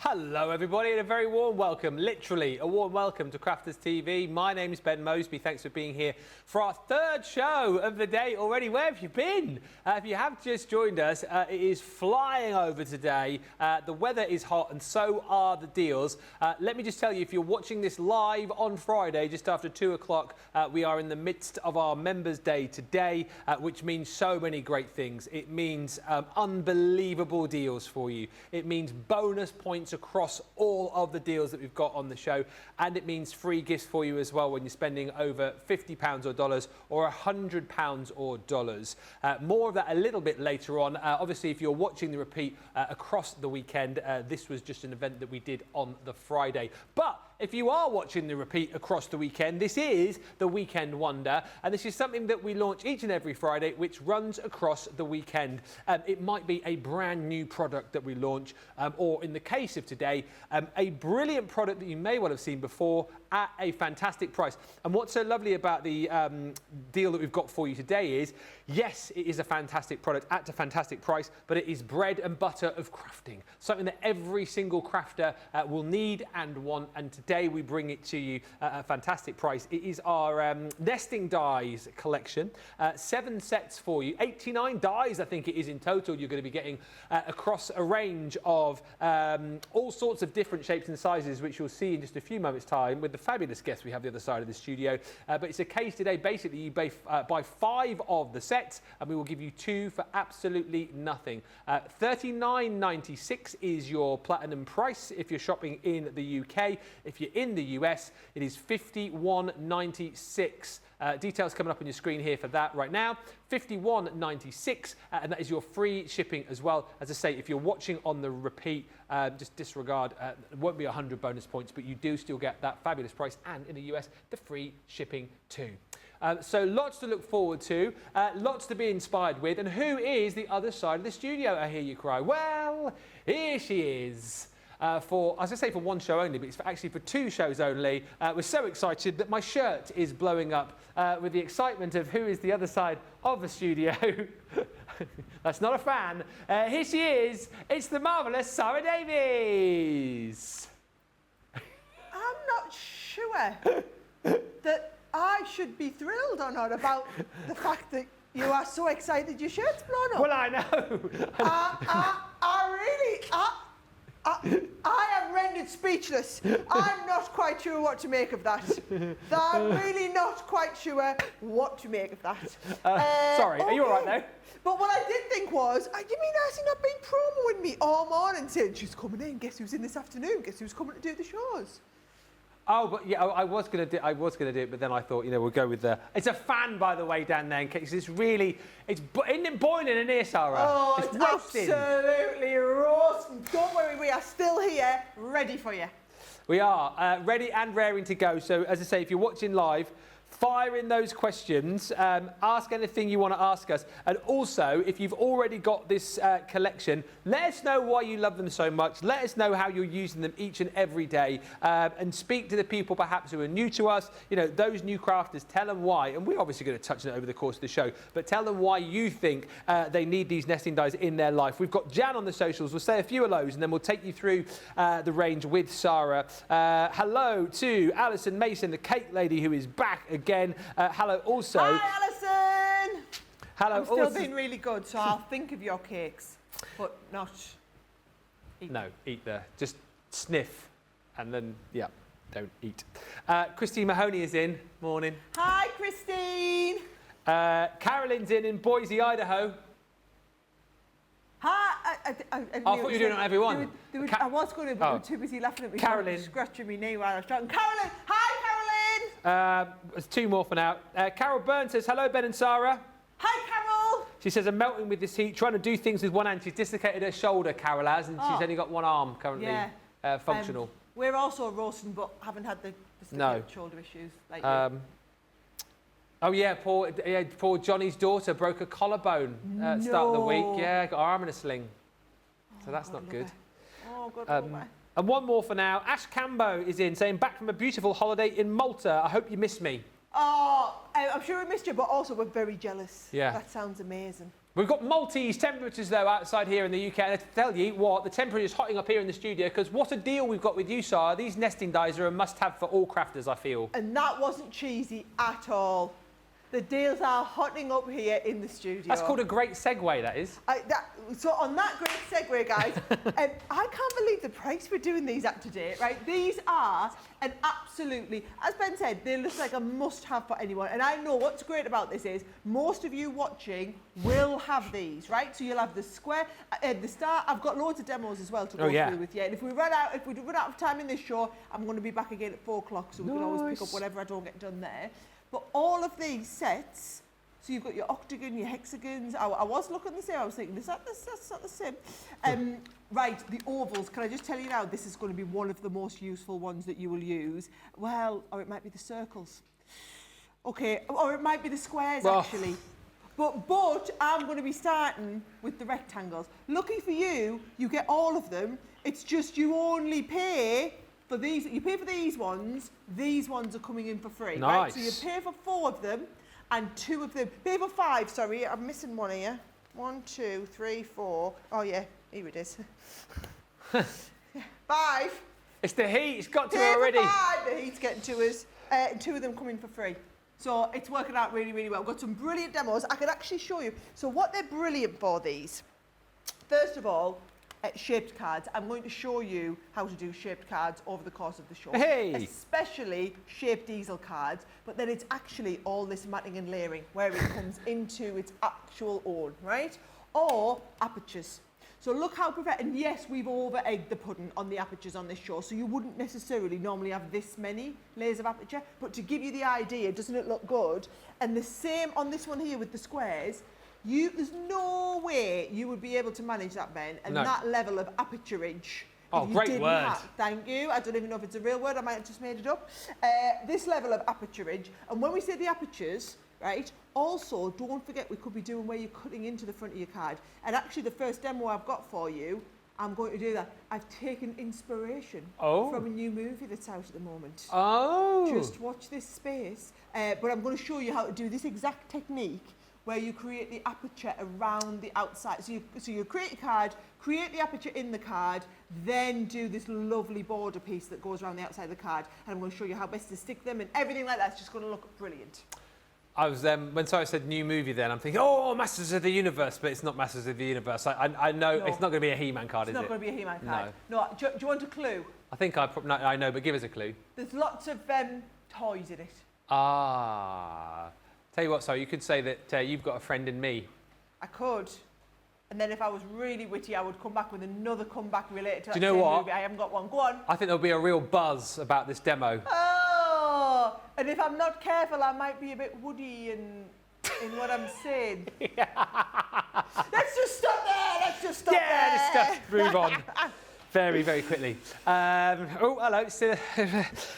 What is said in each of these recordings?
Hello everybody and a very warm welcome, literally a warm welcome to Crafters TV. My name is Ben Mosby, thanks for being here for our third show of the day already. Where have you been? If you have just joined us, it is flying over today. The weather is hot and so are the deals. Let me just tell you, if you're watching this live on Friday, just after 2 o'clock, we are in the midst of our Members' Day today, which means so many great things. It means unbelievable deals for you. It means bonus points across all of the deals that we've got on the show, and it means free gifts for you as well when you're spending over £50 or dollars or £100 or dollars. More of that a little bit later on. Obviously, if you're watching the repeat across the weekend, this was just an event that we did on the Friday. But if you are watching the repeat across the weekend, this is the Weekend Wonder, and this is something that we launch each and every Friday, which runs across the weekend. It might be a brand new product that we launch, or in the case of today, a brilliant product that you may well have seen before at a fantastic price. And what's so lovely about the deal that we've got for you today is, yes, it is a fantastic product at a fantastic price, but it is bread and butter of crafting, something that every single crafter will need and want, and today we bring it to you at a fantastic price. It is our nesting dies collection, 7 sets for you, 89 dies I think it is in total you're going to be getting across a range of all sorts of different shapes and sizes, which you'll see in just a few moments time with the fabulous guests we have the other side of the studio. But it's a case today, basically you buy 5 of the sets and we will give you 2 for absolutely nothing. $39.96 is your platinum price if you're shopping in the UK. If you're in the US, it is $51.96. Details coming up on your screen here for that right now. $51.96, and that is your free shipping as well. As I say, if you're watching on the repeat, just disregard, it won't be 100 bonus points, but you do still get that fabulous price, and in the US, the free shipping too. So lots to look forward to, lots to be inspired with, and who is the other side of the studio, I hear you cry? Well, here she is. For, as I say, for one show only, but it's actually for 2 shows only. We're so excited that my shirt is blowing up with the excitement of who is the other side of the studio. That's not a fan. Here she is. It's the marvellous Sara Davies. I'm not sure that I should be thrilled or not about the fact that you are so excited your shirt's blown up. Well, I know. I am rendered speechless. I'm not quite sure what to make of that. I'm really not quite sure what to make of that. Sorry, are you all right though? But what I did think was, you mean has he not been promoing me all morning saying she's coming in, guess who's in this afternoon, guess who's coming to do the shows? Oh, but yeah, I was gonna do it, but then I thought, you know, we'll go with the. It's a fan, by the way, down there, in case it's really, isn't it boiling in here, Sara? Oh, it's roasting. Absolutely roasting. Don't worry, we are still here, ready for you. We are ready and raring to go. So, as I say, if you're watching live, fire in those questions, ask anything you want to ask us, and also if you've already got this collection, let us know why you love them so much, let us know how you're using them each and every day, and speak to the people perhaps who are new to us, you know, those new crafters, tell them why, and we're obviously going to touch on it over the course of the show, but tell them why you think they need these nesting dies in their life. We've got Jan on the socials, we'll say a few hellos and then we'll take you through the range with Sara. Hello to Alison Mason, the cake lady, who is back again. Hello also. Hi, Alison. Hello. I'm still being really good, so I'll think of your cakes, but not eat. No, eat just sniff, and then yeah, don't eat. Christine Mahoney is in. Morning. Hi, Christine. Carolyn's in Boise, Idaho. Hi. I thought you were doing it on everyone. I was going to, but you were too busy laughing at me. Carolyn. Scratching me knee while I was talking. Carolyn. Hi, Carolyn. There's 2 more for now. Carol Byrne says, hello, Ben and Sara. Hi, Carol. She says, I'm melting with this heat, trying to do things with one hand. She's dislocated her shoulder, Carol has, and she's only got one arm currently functional. We're also roasting, but haven't had the shoulder issues like you. Oh yeah, poor Johnny's daughter broke a collarbone at the start of the week. Yeah, got her arm in a sling. So that's not good. Oh, good. And one more for now. Ash Cambo is in, saying, back from a beautiful holiday in Malta. I hope you missed me. Oh, I'm sure we missed you, but also we're very jealous. Yeah. That sounds amazing. We've got Maltese temperatures, though, outside here in the UK. And I tell you what, the temperature is hotting up here in the studio because what a deal we've got with you, Sara. These nesting dies are a must-have for all crafters, I feel. And that wasn't cheesy at all. The deals are hotting up here in the studio. That's called a great segue, that is. So on that great segue, guys, I can't believe the price we're doing these at today, right? These are an absolutely, as Ben said, they look like a must-have for anyone. And I know what's great about this is most of you watching will have these, right? So you'll have the square, the star. I've got loads of demos as well to go through with you. And if we run out of time in this show, I'm going to be back again at 4 o'clock, so we can always pick up whatever I don't get done there. But all of these sets, so you've got your octagon, your hexagons. I was looking the same. I was thinking, that's not the same. Right, the ovals. Can I just tell you now, this is going to be one of the most useful ones that you will use. Well, or it might be the circles. Okay, or it might be the squares, actually. But I'm going to be starting with the rectangles. Lucky for you, you get all of them. It's just you only pay for these. You pay for these ones are coming in for free. Nice. Right? So you pay for 4 of them, and 2 of them. Pay for 5, sorry, I'm missing one here. 1, 2, 3, 4. Oh yeah, here it is. 5. It's the heat, it's got to Pay already. for 5, the heat's getting to us. 2 of them come in for free. So it's working out really, really well. We've got some brilliant demos. I can actually show you. So what they're brilliant for, these. First of all, shaped cards. I'm going to show you how to do shaped cards over the course of the show. Hey! Especially shaped easel cards, but then it's actually all this matting and layering where it comes into its actual own, right? Or apertures. So look how perfect, and yes, we've over-egged the pudding on the apertures on this show, so you wouldn't necessarily normally have this many layers of aperture, but to give you the idea, doesn't it look good? And the same on this one here with the squares. There's no way you would be able to manage that, Ben, and that level of aperturage. Oh, great word. Thank you. I don't even know if it's a real word. I might have just made it up. This level of aperturage. And when we say the apertures, right, also, don't forget we could be doing where you're cutting into the front of your card. And actually, the first demo I've got for you, I'm going to do that. I've taken inspiration from a new movie that's out at the moment. Oh. Just watch this space. But I'm going to show you how to do this exact technique where you create the aperture around the outside. So you create your card, create the aperture in the card, then do this lovely border piece that goes around the outside of the card. And I'm going to show you how best to stick them and everything like that. It's just going to look brilliant. I was when Sara said new movie, then I'm thinking, oh, Masters of the Universe, but it's not Masters of the Universe. I know it's not going to be a He-Man card, is it? It's not going to be a He-Man card. No. Do you want a clue? I think I know, but give us a clue. There's lots of toys in it. Ah. Tell you what, Sara, you could say that you've got a friend in me. I could. And then if I was really witty, I would come back with another comeback related to that same movie. I haven't got one. Go on. I think there'll be a real buzz about this demo. Oh, and if I'm not careful, I might be a bit woody in what I'm saying. Let's just stop there. Let's just stop there. Yeah, just move on. Very, very quickly. Oh, hello.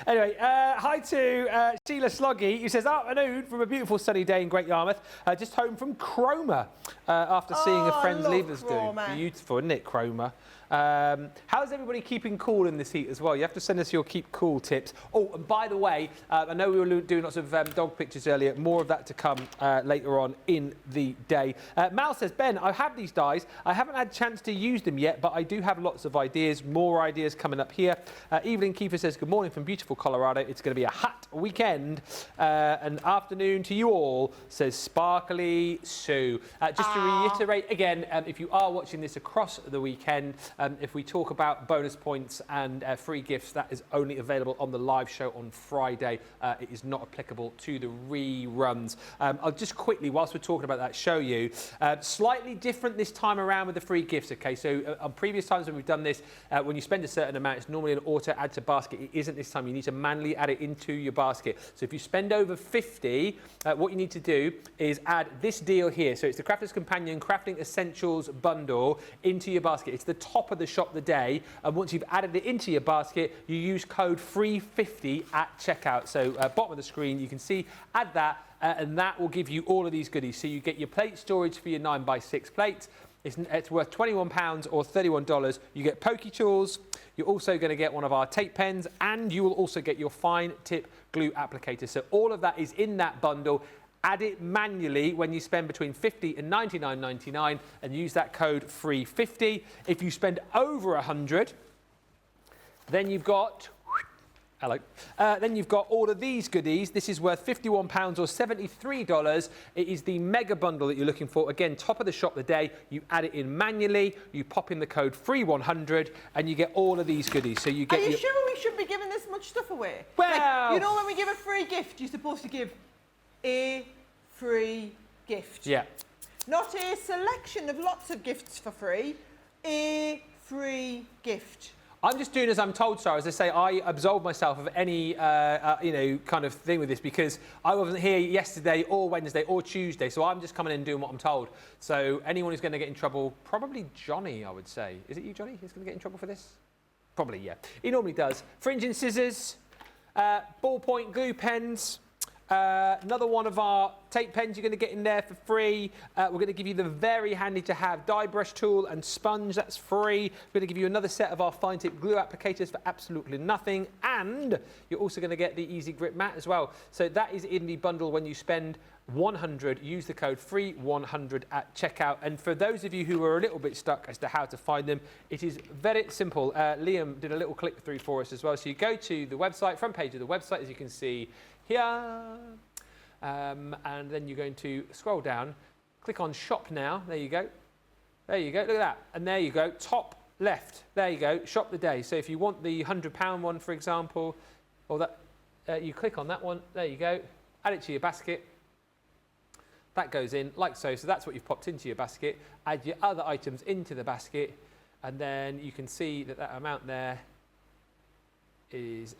Anyway, hi to Sheila Sloggy, who says, afternoon from a beautiful sunny day in Great Yarmouth. Just home from Cromer after seeing a friend's leave us do. Beautiful, isn't it, Cromer? How's everybody keeping cool in this heat as well? You have to send us your keep cool tips. Oh, and by the way, I know we were doing lots of dog pictures earlier. More of that to come later on in the day. Mal says, Ben, I have these dies. I haven't had a chance to use them yet, but I do have lots of ideas. More ideas coming up here. Evelyn Kiefer says, good morning from beautiful Colorado. It's going to be a hot weekend. And afternoon to you all, says Sparkly Sue. Just to reiterate again, if you are watching this across the weekend, if we talk about bonus points and free gifts, that is only available on the live show on Friday. It is not applicable to the reruns. I'll just quickly, whilst we're talking about that, show you slightly different this time around with the free gifts. Okay, so on previous times when we've done this, when you spend a certain amount, it's normally an auto add to basket. It isn't this time. You need to manually add it into your basket. So if you spend over 50, what you need to do is add this deal here. So it's the Crafter's Companion Crafting Essentials bundle into your basket. It's the top of the shop the day, and once you've added it into your basket, you use code FREE50 at checkout. So bottom of the screen, you can see, add that, and that will give you all of these goodies. So you get your plate storage for your 9x6 plates. It's worth £21 or $31. You get pokey tools. You're also going to get one of our tape pens, and you will also get your fine tip glue applicator. So all of that is in that bundle. add it manually when you spend between $50 and $99.99 and use that code FREE50. If you spend over 100, then you've got, then you've got all of these goodies. This is worth £51 or $73. It is the mega bundle that you're looking for. Again, top of the shop today. You add it in manually, you pop in the code FREE100 and you get all of these goodies. So you get. Are you sure we should be giving this much stuff away? Well, like, you know when we give a free gift, you're supposed to give a free gift. Yeah. Not a selection of lots of gifts for free, a free gift. I'm just doing as I'm told, Sarah. As I say, I absolve myself of any, kind of thing with this because I wasn't here yesterday or Wednesday or Tuesday, so I'm just coming in and doing what I'm told. So anyone who's going to get in trouble, probably Johnny, I would say. Is it you, Johnny, who's going to get in trouble for this? Probably, yeah. He normally does. Fringe and scissors, ballpoint glue pens. Another one of our tape pens you're going to get in there for free. We're going to give you the very handy to have dye brush tool and sponge. That's free. We're going to give you another set of our fine tip glue applicators for absolutely nothing. And you're also going to get the easy grip mat as well. So that is in the bundle when you spend 100. Use the code FREE100 at checkout. And for those of you who are a little bit stuck as to how to find them, it is very simple. Liam did a little click through for us as well. So you go to the website, front page of the website, as you can see here, and then you're going to scroll down, click on shop now. There you go. There you go. Look at that. And there you go. Top left. There you go. Shop the day. So if you want the £100 one, for example, or that, you click on that one. There you go. Add it to your basket. That goes in like so. So that's what you've popped into your basket. Add your other items into the basket, and then you can see that that amount there is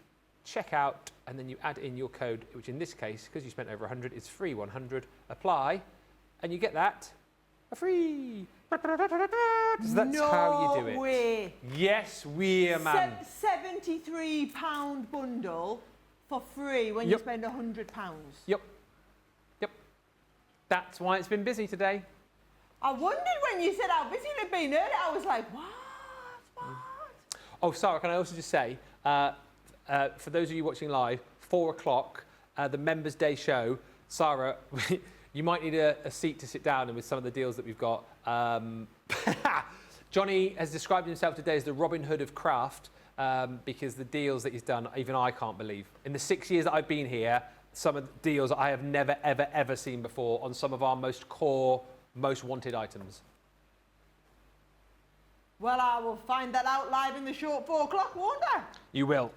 checkout, and then you add in your code, which in this case, because you spent over 100, is FREE100. Apply, and you get that for free. So that's how you do it. No way. Yes, we're man. £73 bundle for free when you spend £100. Yep. Yep. That's why it's been busy today. I wondered when you said how busy it had been earlier. I was like, what? Oh, Sarah, can I also just say, for those of you watching live, 4 o'clock, the Members' Day show. Sarah, you might need a seat to sit down and with some of the deals that we've got. Johnny has described himself today as the Robin Hood of craft because the deals that he's done, even I can't believe. In the 6 years that I've been here, some of the deals I have never, ever, ever seen before on some of our most core, most wanted items. Well, I will find that out live in the show at 4 o'clock, won't I? You will.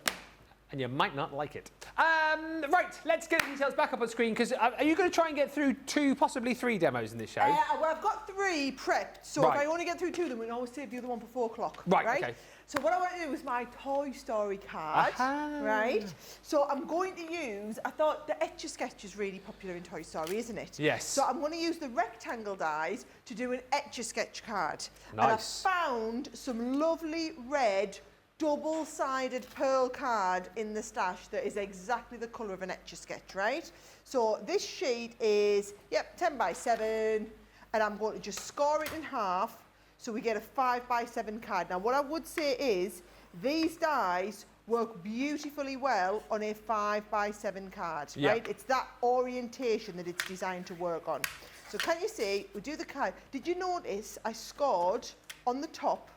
And you might not like it. Right, let's get the details back up on screen, because are you going to try and get through 2, possibly 3 demos in this show? Well, I've got 3 prepped, so if I only get through 2 of them, we can always save the other one for 4 o'clock. Right, okay. So what I want to do is my Toy Story card, right? So I'm going to use, I thought the Etch-a-Sketch is really popular in Toy Story, isn't it? Yes. So I'm going to use the rectangle dies to do an Etch-a-Sketch card. Nice. And I found some lovely red double-sided pearl card in the stash that is exactly the colour of an Etch-a-Sketch, right? So this sheet is, 10 by 7, and I'm going to just score it in half so we get a 5 by 7 card. Now, what I would say is these dies work beautifully well on a 5 by 7 card, right? It's that orientation that it's designed to work on. So can you see, we do the card. Did you notice I scored on the top,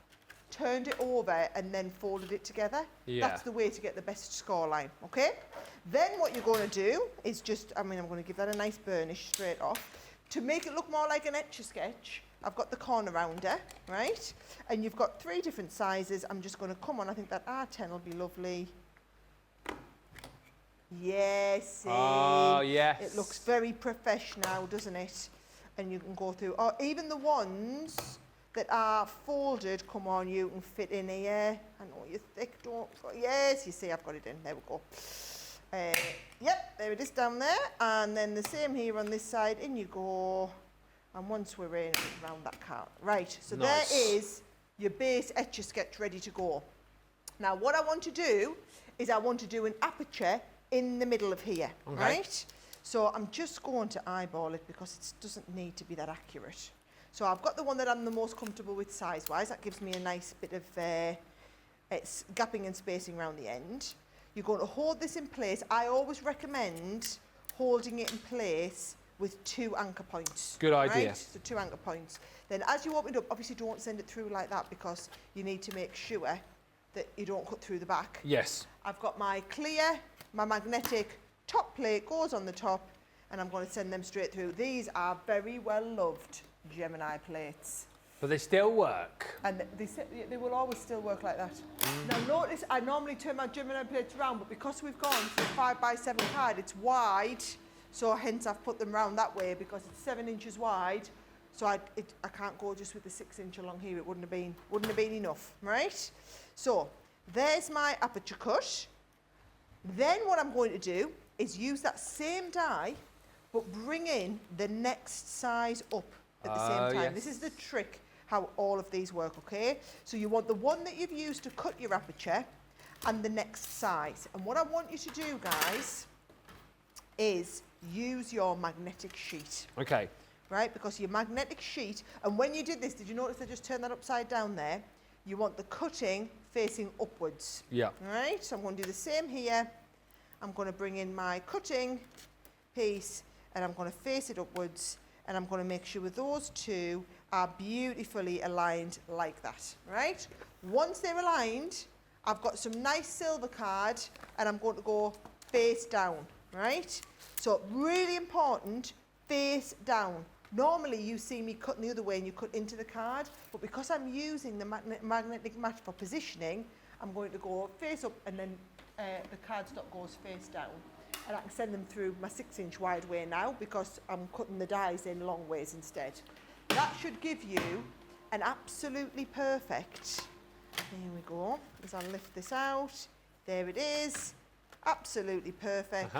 turned it over and then folded it together? That's the way to get the best score line, okay? Then what you're going to do is just, I'm going to give that a nice burnish straight off. To make it look more like an Etch-a-Sketch, I've got the corner rounder, right? And you've got 3 different sizes. I'm just going to come on, I think that R10 will be lovely. Yes, see? Oh, yes. It looks very professional, doesn't it? And you can go through, or even the ones that are folded, come on, you can fit in here. I know you're thick, don't, yes, you see, I've got it in, there we go. There it is down there, and then the same here on this side, in you go, and once we're in, around that card. Right, so nice. There is your base Etch-a-Sketch ready to go. Now, what I want to do is I want to do an aperture in the middle of here, right? So I'm just going to eyeball it because it doesn't need to be that accurate. So I've got the one that I'm the most comfortable with size-wise. That gives me a nice bit of it's gapping and spacing around the end. You're going to hold this in place. I always recommend holding it in place with 2 anchor points. Good idea. Right? So 2 anchor points. Then as you open it up, obviously don't send it through like that because you need to make sure that you don't cut through the back. Yes. I've got my clear, my magnetic top plate goes on the top, and I'm going to send them straight through. These are very well loved Gemini plates. But they still work. And they will always still work like that. Now notice I normally turn my Gemini plates around, but because we've gone for a 5x7 card, it's wide, so hence I've put them round that way because it's 7 inches wide. So I can't go just with the 6 inch along here. It wouldn't have been enough, right? So there's my aperture cut. Then what I'm going to do is use that same die, but bring in the next size up at the same time. Yes. This is the trick how all of these work, okay? So you want the one that you've used to cut your aperture and the next size. And what I want you to do, guys, is use your magnetic sheet. Okay. Right, because your magnetic sheet, and when you did this, did you notice I just turned that upside down there? You want the cutting facing upwards. Yeah. Right, so I'm going to do the same here. I'm going to bring in my cutting piece and I'm going to face it upwards, and I'm going to make sure those 2 are beautifully aligned like that, right? Once they're aligned, I've got some nice silver card and I'm going to go face down, right? So really important, face down. Normally you see me cutting the other way and you cut into the card, but because I'm using the magnetic mat for positioning, I'm going to go face up and then the cardstock goes face down. And I can send them through my 6 inch wide way now because I'm cutting the dies in long ways instead. That should give you an absolutely perfect, here we go, as I lift this out, there it is, absolutely perfect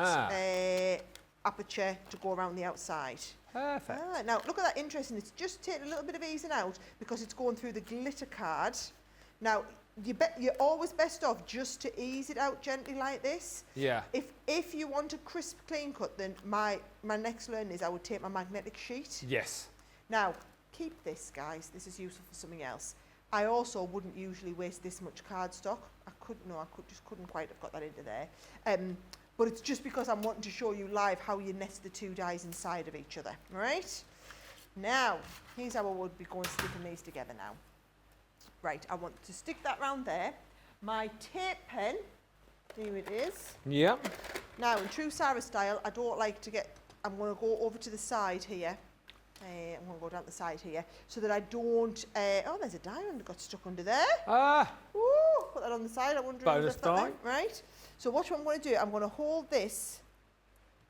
aperture to go around the outside. Perfect. Now look at that, interesting, it's just taking a little bit of easing out because it's going through the glitter card. Now you're always best off just to ease it out gently like this. Yeah. If you want a crisp clean cut, then my next learn is I would take my magnetic sheet. Yes. Now keep this, guys, this is useful for something else. I also wouldn't usually waste this much cardstock. I just couldn't quite have got that into there. But it's just because I'm wanting to show you live how you nest the 2 dies inside of each other, right? Now, here's how I would be going sticking these together now. Right, I want to stick that round there. My tape pen, here it is. Yeah. Now, in true Sara style, I don't like to I'm going to go over to the side here. I'm going to go down the side here so that I don't, oh, there's a diamond that got stuck under there. Ooh, put that on the side. I wonder if Bonus die. Right. So what I'm going to do, I'm going to hold this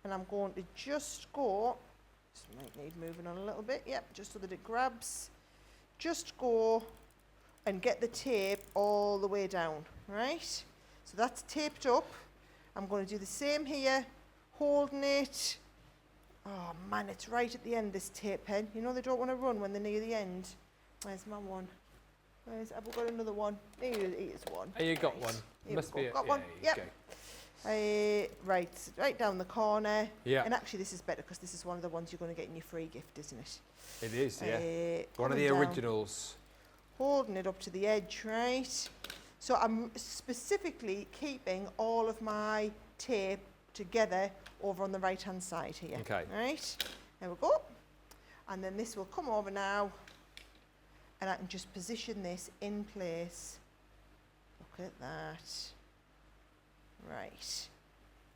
and I'm going to just go, this might need moving on a little bit, yep, just so that it grabs. Just go and get the tape all the way down, right? So that's taped up. I'm going to do the same here, holding it. Oh man, it's right at the end, this tape pen. You know they don't want to run when they're near the end. Where's my one? Have we got another one? Here's one. Oh, you got one. Must be got one. Yep. Right down the corner. Yeah. And actually this is better because this is one of the ones you're going to get in your free gift, isn't it? It is, yeah. One of the down, originals. holding it up to the edge, right? So I'm specifically keeping all of my tape together over on the right hand side here. Okay. Right, there we go. And then this will come over now and I can just position this in place. Look at that. Right,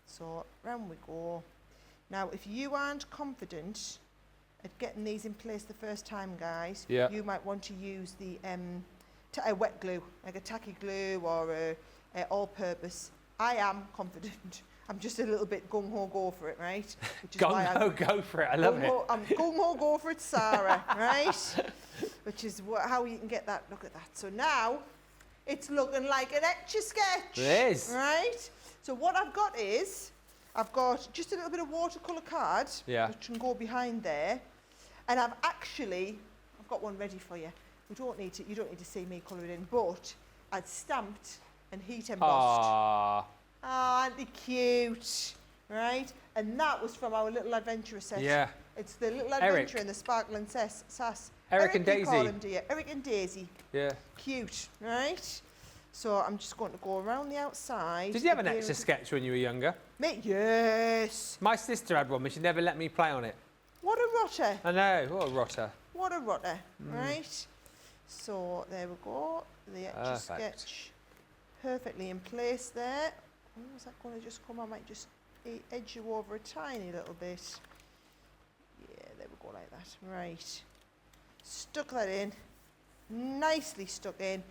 so round we go. Now if you aren't confident at getting these in place the first time, guys, you might want to use the a wet glue, like a tacky glue or a all-purpose. I am confident. I'm just a little bit gung-ho go for it, right? Gung-ho go for it, I love it. I'm gung-ho go for it, Sara, right? Which is how you can get that, look at that. So now, it's looking like an Etch-a-Sketch. It is. Right? So what I've got is, I've got just a little bit of watercolour card, which can go behind there. And I've got one ready for you. You don't need to see me colour it in, but I'd stamped and heat embossed. Aww. Ah, aren't they cute? Right? And that was from our little adventurer set. Yeah. It's the little adventurer and the sparkling sass. Eric and Daisy. Call him, dear. Eric and Daisy. Yeah. Cute, right? So I'm just going to go around the outside. Did you have an Etch-a-Sketch when you were younger? Mate, yes. My sister had one, but she never let me play on it. What a rotter. I know, what a rotter. What a rotter. Right. So there we go. The Etch-a-Sketch perfectly in place there. Oh, is that going to just come? I might just edge you over a tiny little bit. Yeah, there we go like that. Right. Stuck that in. Nicely stuck in.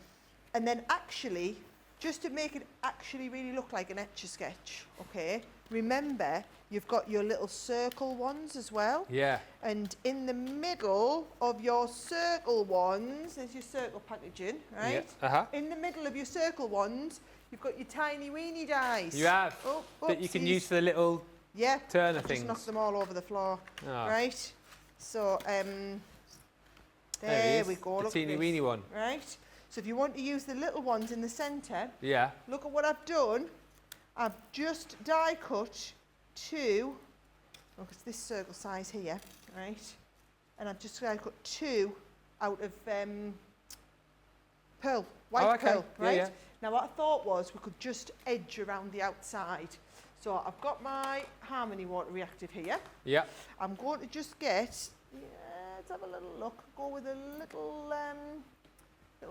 And then actually, just to make it actually really look like an Etch-a-Sketch, okay, remember you've got your little circle ones as well. Yeah. And in the middle of your circle ones, there's your circle packaging, right? Yeah. In the middle of your circle ones, you've got your tiny weeny dies. You have. Oh, that you can use for the little turner things. Just knock them all over the floor. Oh. Right? So, there we go. The Look teeny at weeny this. one. Right? So if you want to use the little ones in the centre, Yeah. look at what I've done. I've just die cut two, look, it's this circle size here, right? And I've just die cut two out of pearl, white pearl, right? Yeah. Now what I thought was we could just edge around the outside. So I've got my Harmony water reactive here. Yeah. I'm going to just get, let's have a little look, go with a little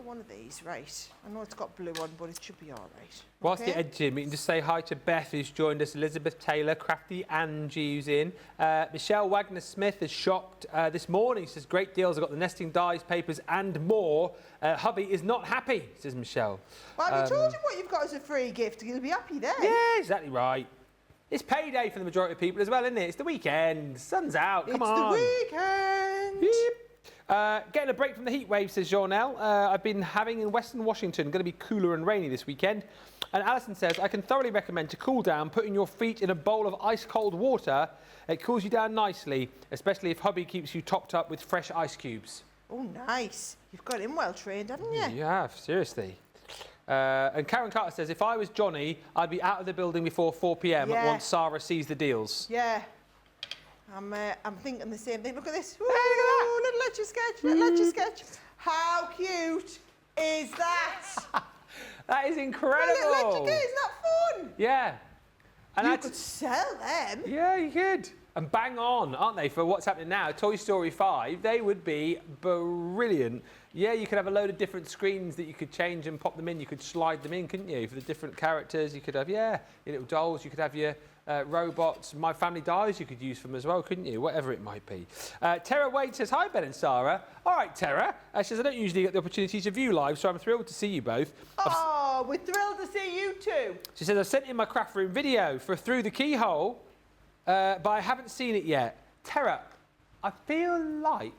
one of these, right. I know it's got blue on, but it should be all right. Whilst you're edging, we can just say hi to Beth, who's joined us, Elizabeth Taylor, Crafty Angie's in. Michelle Wagner-Smith has shopped this morning. She says, great deals. I've got the nesting dies, papers and more. Hubby is not happy, says Michelle. Well, have you told him what you've got as a free gift? You'll be happy then. Yeah, exactly right. It's payday for the majority of people as well, isn't it? It's the weekend. Sun's out. Come on. It's the weekend. Beep. Getting a break from the heat wave, says Jeanelle. I've been having in Western Washington, going to be cooler and rainy this weekend. And Alison says, I can thoroughly recommend to cool down, putting your feet in a bowl of ice-cold water. It cools you down nicely, especially if hubby keeps you topped up with fresh ice cubes. Oh, nice. You've got him well trained, haven't you? You have, seriously. And Karen Carter says, if I was Johnny, I'd be out of the building before 4 p.m. once Sara sees the deals. Yeah. I'm thinking the same thing. Look at this. Ooh, little Etch-a-Sketch, little Etch-a-Sketch. How cute is that? That is incredible. Little Etch-a-Sketch, isn't that fun? Yeah. And you could sell them. Yeah, you could. And bang on, aren't they, for what's happening now? Toy Story 5, they would be brilliant. Yeah, you could have a load of different screens that you could change and pop them in. You could slide them in, couldn't you, for the different characters? You could have, your little dolls. You could have your robots. My Family Dies you could use them as well, couldn't you? Whatever it might be. Tara Wade says, hi, Ben and Sara. All right, Tara. She says, I don't usually get the opportunity to view live, so I'm thrilled to see you both. Oh, we're thrilled to see you too. She says, I've sent in my craft room video for Through the Keyhole, but I haven't seen it yet. Tara, I feel like...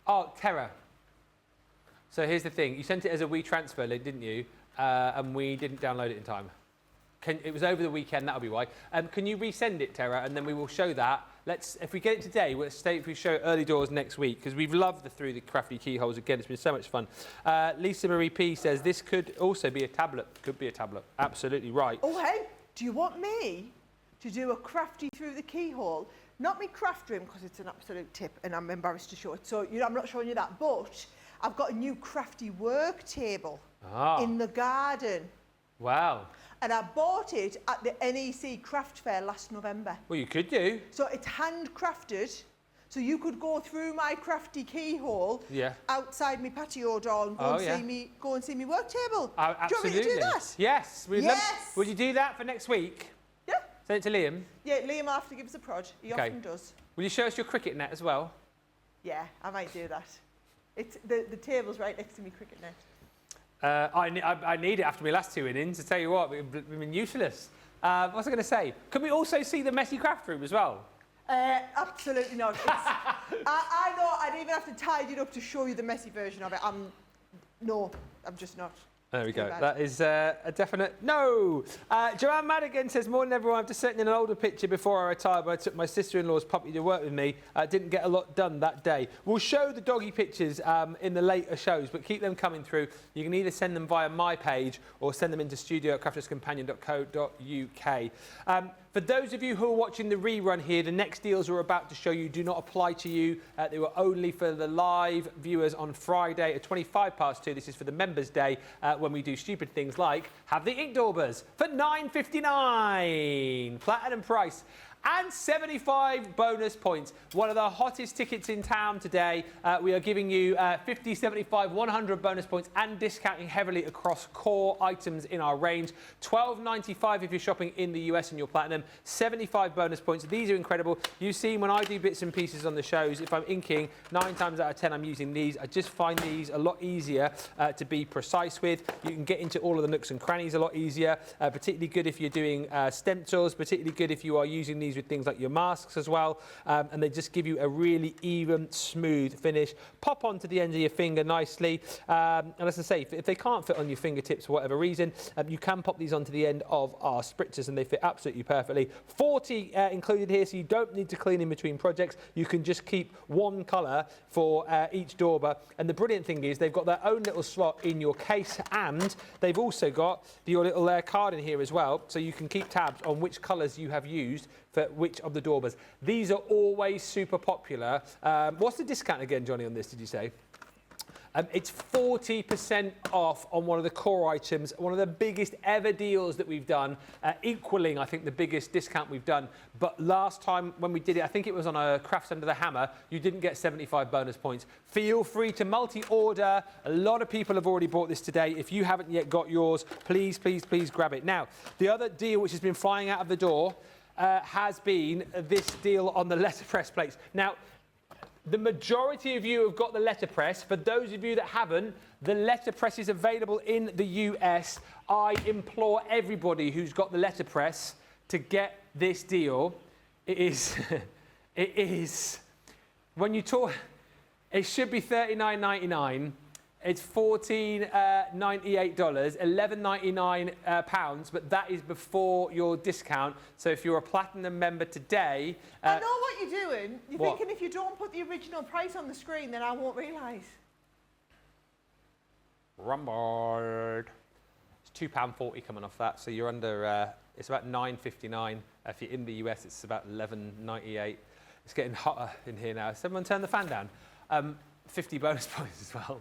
Oh, Tara. So here's the thing. You sent it as a WeTransfer link, didn't you? And we didn't download it in time. It was over the weekend, that'll be why. Can you resend it, Tara, and then we will show that. If we get it today, we'll stay if we show it early doors next week, because we've loved the Through the Crafty Keyholes again. It's been so much fun. Lisa Marie P says, this could also be a tablet. Could be a tablet. Absolutely right. Oh, hey, do you want me to do a crafty Through the Keyhole? Not me craft room, because it's an absolute tip, and I'm embarrassed to show it. So I'm not showing you that, but I've got a new crafty work table in the garden. Wow. And I bought it at the NEC Craft Fair last November. Well, you could do. So it's handcrafted. So you could go through my crafty keyhole outside my patio door and go and see me work table. Absolutely. Do you want me to do that? Yes. Yes. Would you do that for next week? Yeah. Send it to Liam? Yeah, Liam will have to give us a prod. He often does. Will you show us your cricket net as well? Yeah, I might do that. It's the table's right next to me cricket net. I need it after my last two innings. To tell you what, we've been useless. What was I going to say? Can we also see the messy craft room as well? Absolutely not. I know I'd even have to tidy it up to show you the messy version of it. I'm just not. There we go. That is a definite no. Joanne Madigan says, morning everyone. I've just sent in an older picture before I retired, but I took my sister-in-law's puppy to work with me. Didn't get a lot done that day. We'll show the doggy pictures in the later shows, but keep them coming through. You can either send them via my page or send them into studio@crafterscompanion.co.uk. For those of you who are watching the rerun here, the next deals we're about to show you do not apply to you. They were only for the live viewers on Friday at 2. This is for the Members' Day when we do stupid things like have the ink daubers for $9.59. Platinum price. and 75 bonus points. One of the hottest tickets in town today. We are giving you 50, 75, 100 bonus points and discounting heavily across core items in our range. $12.95 if you're shopping in the US and you're platinum. 75 bonus points. These are incredible. You've seen when I do bits and pieces on the shows, if I'm inking, 9 times out of 10 I'm using these. I just find these a lot easier to be precise with. You can get into all of the nooks and crannies a lot easier. Particularly good if you're doing stencils, particularly good if you are using these with things like your masks as well, and they just give you a really even, smooth finish. Pop onto the end of your finger nicely, and as I say, if they can't fit on your fingertips for whatever reason, you can pop these onto the end of our spritzers and they fit absolutely perfectly. 40 included here, so you don't need to clean in between projects. You can just keep one colour for each dauber, and the brilliant thing is they've got their own little slot in your case, and they've also got your little card in here as well, so you can keep tabs on which colours you have used for which of the daubers. These are always super popular. What's the discount again, Johnny, on this, did you say? It's 40% off on one of the core items, one of the biggest ever deals that we've done, equaling, I think, the biggest discount we've done. But last time when we did it, I think it was on a Crafts Under the Hammer, you didn't get 75 bonus points. Feel free to multi-order. A lot of people have already bought this today. If you haven't yet got yours, please, please, please grab it. Now, the other deal which has been flying out of the door has been this deal on the letterpress plates. Now, the majority of you have got the letterpress. For those of you that haven't, the letterpress is available in the US. I implore everybody who's got the letterpress to get this deal. It is, it is, when you talk, it should be $39.99. It's $14.98, £11.99 pounds, but that is before your discount. So if you're a platinum member today, I know what you're doing. You're what? thinking if you don't put the original price on the screen, then I won't realise. Rumbled. It's £2.40 coming off that, so you're under. It's about $9.59. If you're in the US, it's about $11.98. It's getting hotter in here now. Someone turn the fan down. 50 bonus points as well.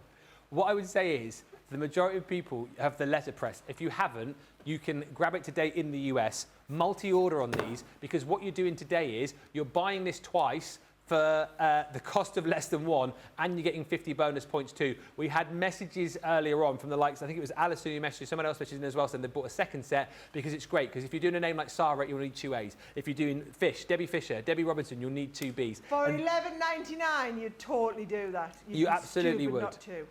What I would say is the majority of people have the letterpress. If you haven't, you can grab it today in the US, multi-order on these, because what you're doing today is you're buying this twice for the cost of less than one, and you're getting 50 bonus points too. We had messages earlier on from the likes, I think it was Alison who messaged, someone else messaged in as well, saying they bought a second set because it's great, because if you're doing a name like Sara, you'll need 2 A's. If you're doing Fish, Debbie Fisher, Debbie Robinson, you'll need 2 B's. For $11.99, you'd totally do that. You absolutely would. Not to.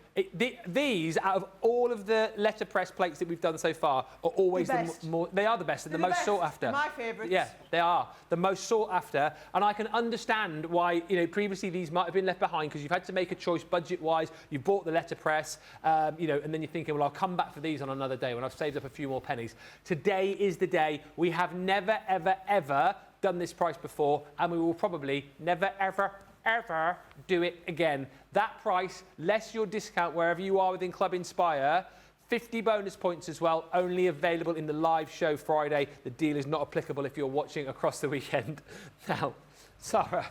These, out of all of the letterpress plates that we've done so far, are always The best. more. They are the best and the most best. sought after. My favourites. Yeah, they are the most sought after, and I can understand why. Previously these might have been left behind because you've had to make a choice budget-wise. You bought the letterpress, and then you're thinking, well, I'll come back for these on another day when I've saved up a few more pennies. Today is the day. We have never, ever, ever done this price before, and we will probably never, ever, ever do it again. That price, less your discount wherever you are within Club Inspire, 50 bonus points as well, only available in the live show Friday. The deal is not applicable if you're watching across the weekend. Now, Sara,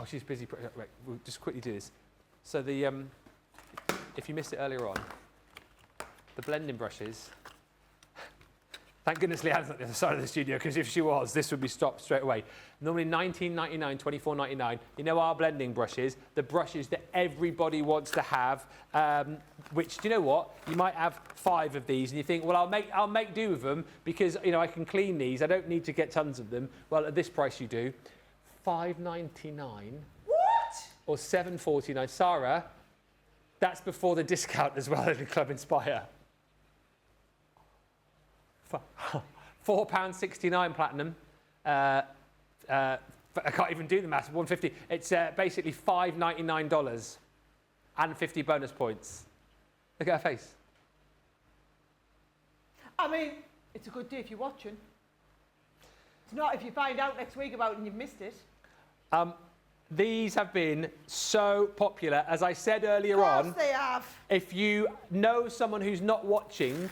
she's busy. Right, we'll just quickly do this. So if you missed it earlier on, the blending brushes. Thank goodness Leanne's not the other side of the studio, because if she was, this would be stopped straight away. Normally $19.99, $24.99. You know our blending brushes, the brushes that everybody wants to have, which, do you know what? You might have 5 of these and you think, well, I'll make do with them because, I can clean these. I don't need to get tons of them. Well, at this price you do. $5.99. What? Or $7.49. Sara, that's before the discount as well in Club Inspire. £4.69 platinum. I can't even do the maths. 150. It's basically $5.99 and 50 bonus points. Look at her face. I mean, it's a good day if you're watching. It's not if you find out next week about it and you've missed it. These have been so popular. As I said earlier on, Of course they have. if you know someone who's not watching,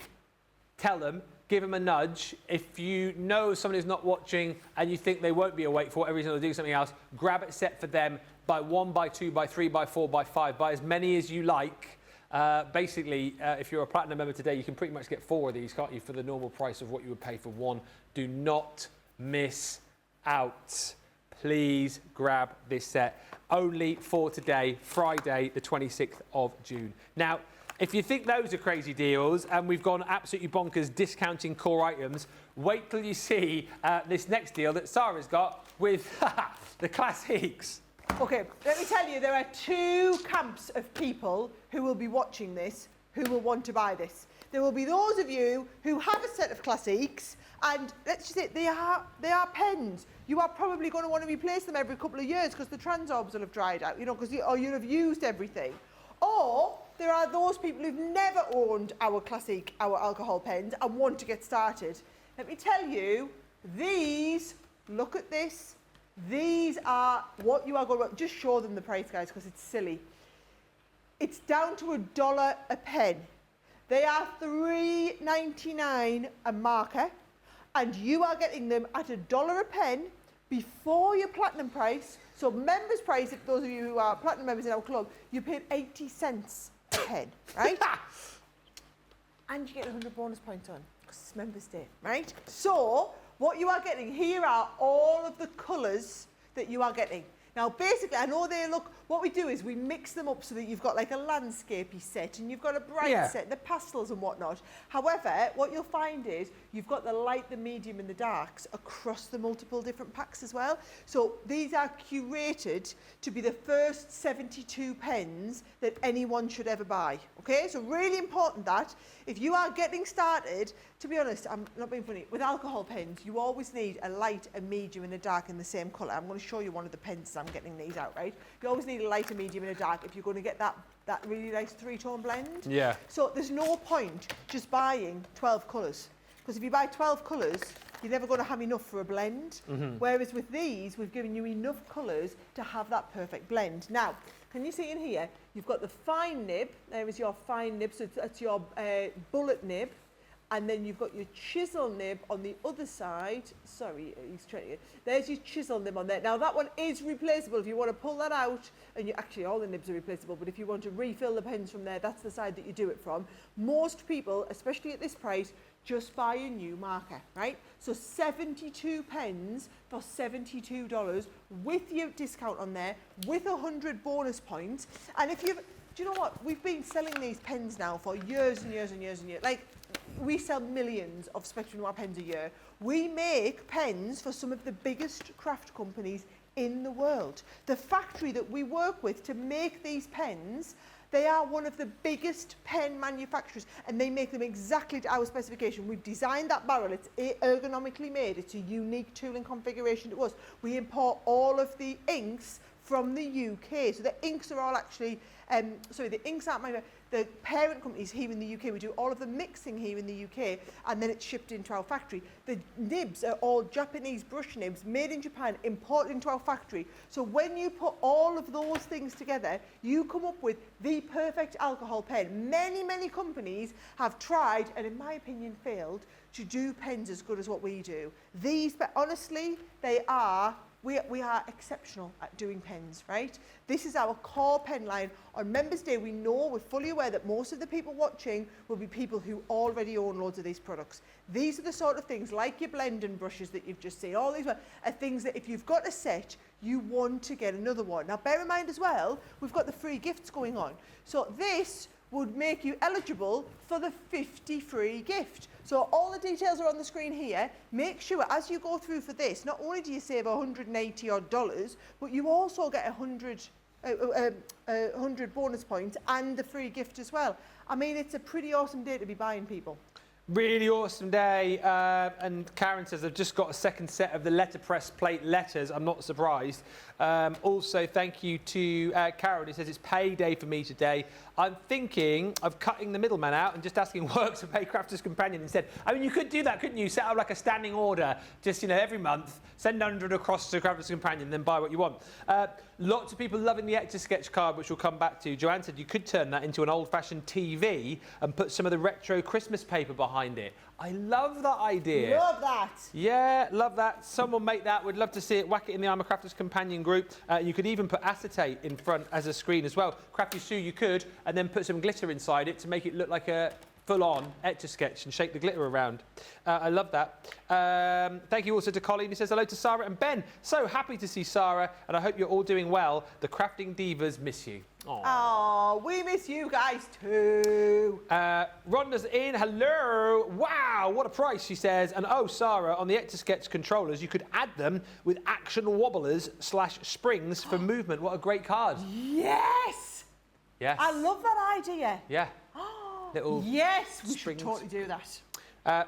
tell them. Give them a nudge. If you know someone who's not watching and you think they won't be awake for whatever reason or doing something else, grab it set for them. Buy 1, buy 2, buy 3, buy 4, buy 5. Buy as many as you like. Basically, if you're a Platinum member today, you can pretty much get 4 of these, can't you, for the normal price of what you would pay for 1. Do not miss out. Please grab this set. Only for today, Friday, the 26th of June. Now, if you think those are crazy deals and we've gone absolutely bonkers discounting core items, wait till you see this next deal that Sara's got with the Classics. Okay, let me tell you, there are 2 camps of people who will be watching this who will want to buy this. There will be those of you who have a set of Classics, and let's just say they are pens. You are probably going to want to replace them every couple of years because the transorbs will have dried out, you know, or you'll have used everything. Or there are those people who've never owned our Classic, our alcohol pens, and want to get started. Let me tell you, these, look at this, these are what you are going to, just show them the price, guys, because it's silly. It's down to $1 a pen. They are $3.99 a marker, and you are getting them at $1 a pen before your Platinum price. So members price, if those of you who are Platinum members in our club, you paid 80 cents a pen, right? And you get 100 bonus points on, because it's Members Day, right? So what you are getting, here are all of the colours that you are getting. Now, basically, I know they look, what we do is we mix them up so that you've got like a landscapey set and you've got a bright set, the pastels and whatnot. However, what you'll find is you've got the light, the medium and the darks across the multiple different packs as well. So these are curated to be the first 72 pens that anyone should ever buy. Okay, so really important that if you are getting started, to be honest, I'm not being funny, with alcohol pens, you always need a light, a medium and a dark in the same colour. I'm going to show you one of the pens I'm getting these out, right? You always need a light, a medium and a dark if you're going to get that really nice 3-tone blend. Yeah. So there's no point just buying 12 colours, because if you buy 12 colours, you're never going to have enough for a blend. Whereas with these, we've given you enough colours to have that perfect blend. Now, can you see in here, you've got the fine nib, there is your fine nib, so that's your bullet nib. And then you've got your chisel nib on the other side. Sorry, he's trying to, there's your chisel nib on there. Now that one is replaceable. If you want to pull that out, and actually all the nibs are replaceable, but if you want to refill the pens from there, that's the side that you do it from. Most people, especially at this price, just buy a new marker, right? So 72 pens for $72 with your discount on there, with 100 bonus points. And if you've, do you know what? We've been selling these pens now for years and years and years and years. Like, we sell millions of Spectrum Noir pens a year. We make pens for some of the biggest craft companies in the world. The factory that we work with to make these pens, they are one of the biggest pen manufacturers, and they make them exactly to our specification. We've designed that barrel, it's ergonomically made, it's a unique tool and configuration to us. We import all of the inks from the UK, so the inks are all actually, the inks aren't manufactured. The parent company's here in the UK. We do all of the mixing here in the UK, and then it's shipped into our factory. The nibs are all Japanese brush nibs, made in Japan, imported into our factory. So when you put all of those things together, you come up with the perfect alcohol pen. Many, many companies have tried, and in my opinion, failed, to do pens as good as what we do. These, but honestly, they are, we are exceptional at doing pens, right? This is our core pen line. On Members Day, we know, we're fully aware that most of the people watching will be people who already own loads of these products. These are the sort of things, like your blending brushes that you've just seen, all these are things that if you've got a set, you want to get another one. Now, bear in mind as well, we've got the free gifts going on. So this would make you eligible for the 50 free gift. So all the details are on the screen here. Make sure as you go through for this, not only do you save $180 odd, but you also get 100 bonus points and the free gift as well. I mean, it's a pretty awesome day to be buying, people. Really awesome day. And Karen says, I've just got a second set of the letterpress plate letters. I'm not surprised. Also, thank you to Karen, who says it's payday for me today. I'm thinking of cutting the middleman out and just asking work to pay Crafter's Companion instead. I mean, you could do that, couldn't you? Set up like a standing order, just, you know, every month, send 100 across to Crafter's Companion, then buy what you want. Lots of people loving the Etch-a-Sketch card, which we'll come back to. Joanne said you could turn that into an old-fashioned TV and put some of the retro Christmas paper behind it. I love that idea. Love that. Yeah, love that. Someone make that. We'd love to see it. Whack it in the I'm a Crafter's companion group. You could even put acetate in front as a screen as well. Crafty Sue, you could, and then put some glitter inside it to make it look like a full-on Etch-a-Sketch and shake the glitter around. I love that. Thank you also to Colleen, who says hello to Sarah and Ben. So happy to see Sarah, and I hope you're all doing well. The crafting divas miss you. Oh, we miss you guys too. Rhonda's in. Hello. Wow, what a price, she says. And oh, Sarah, on the Etch-a-Sketch controllers, you could add them with action wobblers / springs for movement. What a great card. Yes. Yes. I love that idea. Yeah. Little yes, we springs. should totally do that.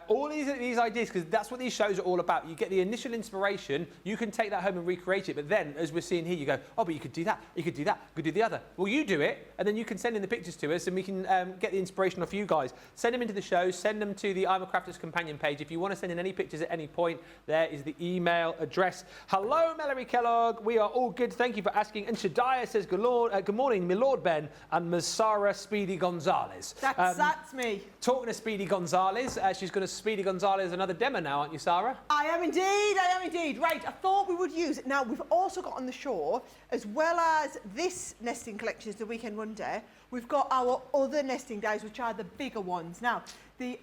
All these ideas, because that's what these shows are all about. You get the initial inspiration, you can take that home and recreate it, but then, as we're seeing here, you go, oh, but you could do that, you could do that, you could do the other. Well, you do it, and then you can send in the pictures to us, and we can get the inspiration off you guys. Send them into the show, send them to the I'm a Crafter's companion page. If you want to send in any pictures at any point, there is the email address. Hello, Mallory Kellogg. We are all good. Thank you for asking. And Shadiah says, good morning, my Lord Ben, and Ms. Sara Speedy Gonzalez. That's me. Talking to Speedy Gonzalez, she's going to Speedy Gonzalez another demo now, aren't you, Sarah? I am indeed. Right, I thought we would use it. Now, we've also got on the show, as well as this nesting collection is the Weekend Wonder, we've got our other nesting dies, which are the bigger ones. Now, the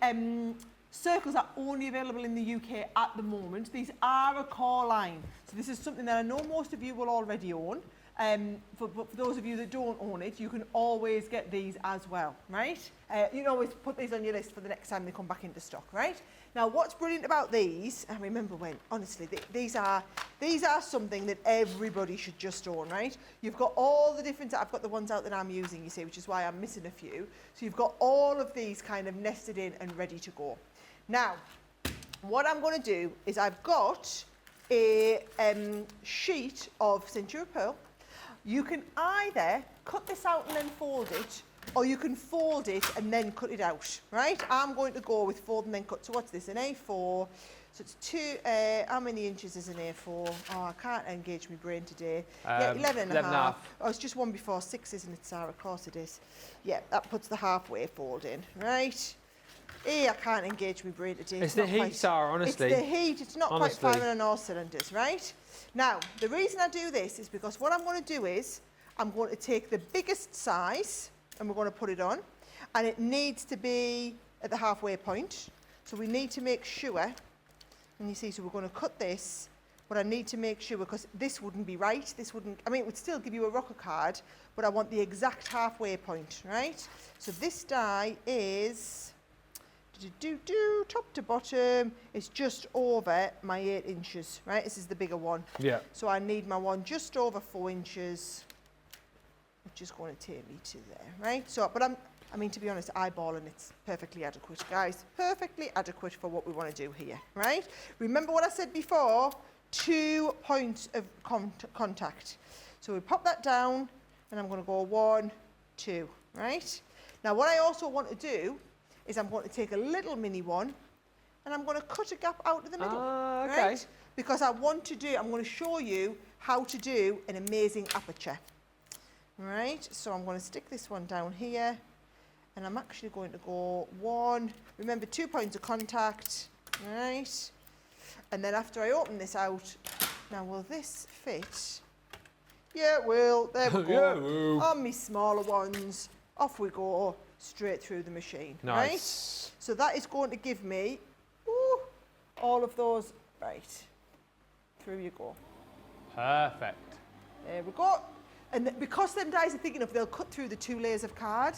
circles are only available in the UK at the moment. These are a core line. So this is something that I know most of you will already own. But for those of you that don't own it, you can always get these as well, right? You can always put these on your list for the next time they come back into stock, right? Now, what's brilliant about these, I remember when, honestly, these are something that everybody should just own, right? You've got all the different, I've got the ones out that I'm using, you see, which is why I'm missing a few. So you've got all of these kind of nested in and ready to go. Now, what I'm going to do is I've got a sheet of Centura Pearl. You can either cut this out and then fold it, or you can fold it and then cut it out, right? I'm going to go with fold and then cut. So what's this, an A4? So it's how many inches is an A4? Oh, I can't engage my brain today. Yeah, 11 and a half. Oh, it's just one before 6, isn't it, Sarah? Of course it is. Yeah, that puts the halfway fold in, right? I can't engage my brain today. It's the heat, Sarah, honestly. It's the heat. It's not quite firing on all cylinders, right? Now, the reason I do this is because what I'm going to do is I'm going to take the biggest size and we're going to put it on, and it needs to be at the halfway point. So we need to make sure, and you see, so we're going to cut this, but I need to make sure, because this wouldn't be right. This wouldn't, I mean, it would still give you a rocker card, but I want the exact halfway point, right? So this die is top to bottom, it's just over my 8 inches, right? This is the bigger one. Yeah. So I need my one just over 4 inches, which is going to take me to there, right? So, but I mean, to be honest, eyeballing, it's perfectly adequate, guys. Perfectly adequate for what we want to do here, right? Remember what I said before, 2 points of contact. So we pop that down, and I'm going to go 1, 2, right? Now, what I also want to do is I'm going to take a little mini one and I'm going to cut a gap out of the middle, okay. right? Because I'm going to show you how to do an amazing aperture, right? So I'm going to stick this one down here, and I'm actually going to go 1, remember 2 points of contact, right? And then after I open this out, now will this fit? Yeah, it will, there we go. On me smaller ones, off we go. Straight through the machine, nice. Right? So that is going to give me all of those, right, through you go. Perfect. There we go. And because them dies are thick enough, they'll cut through the 2 layers of card.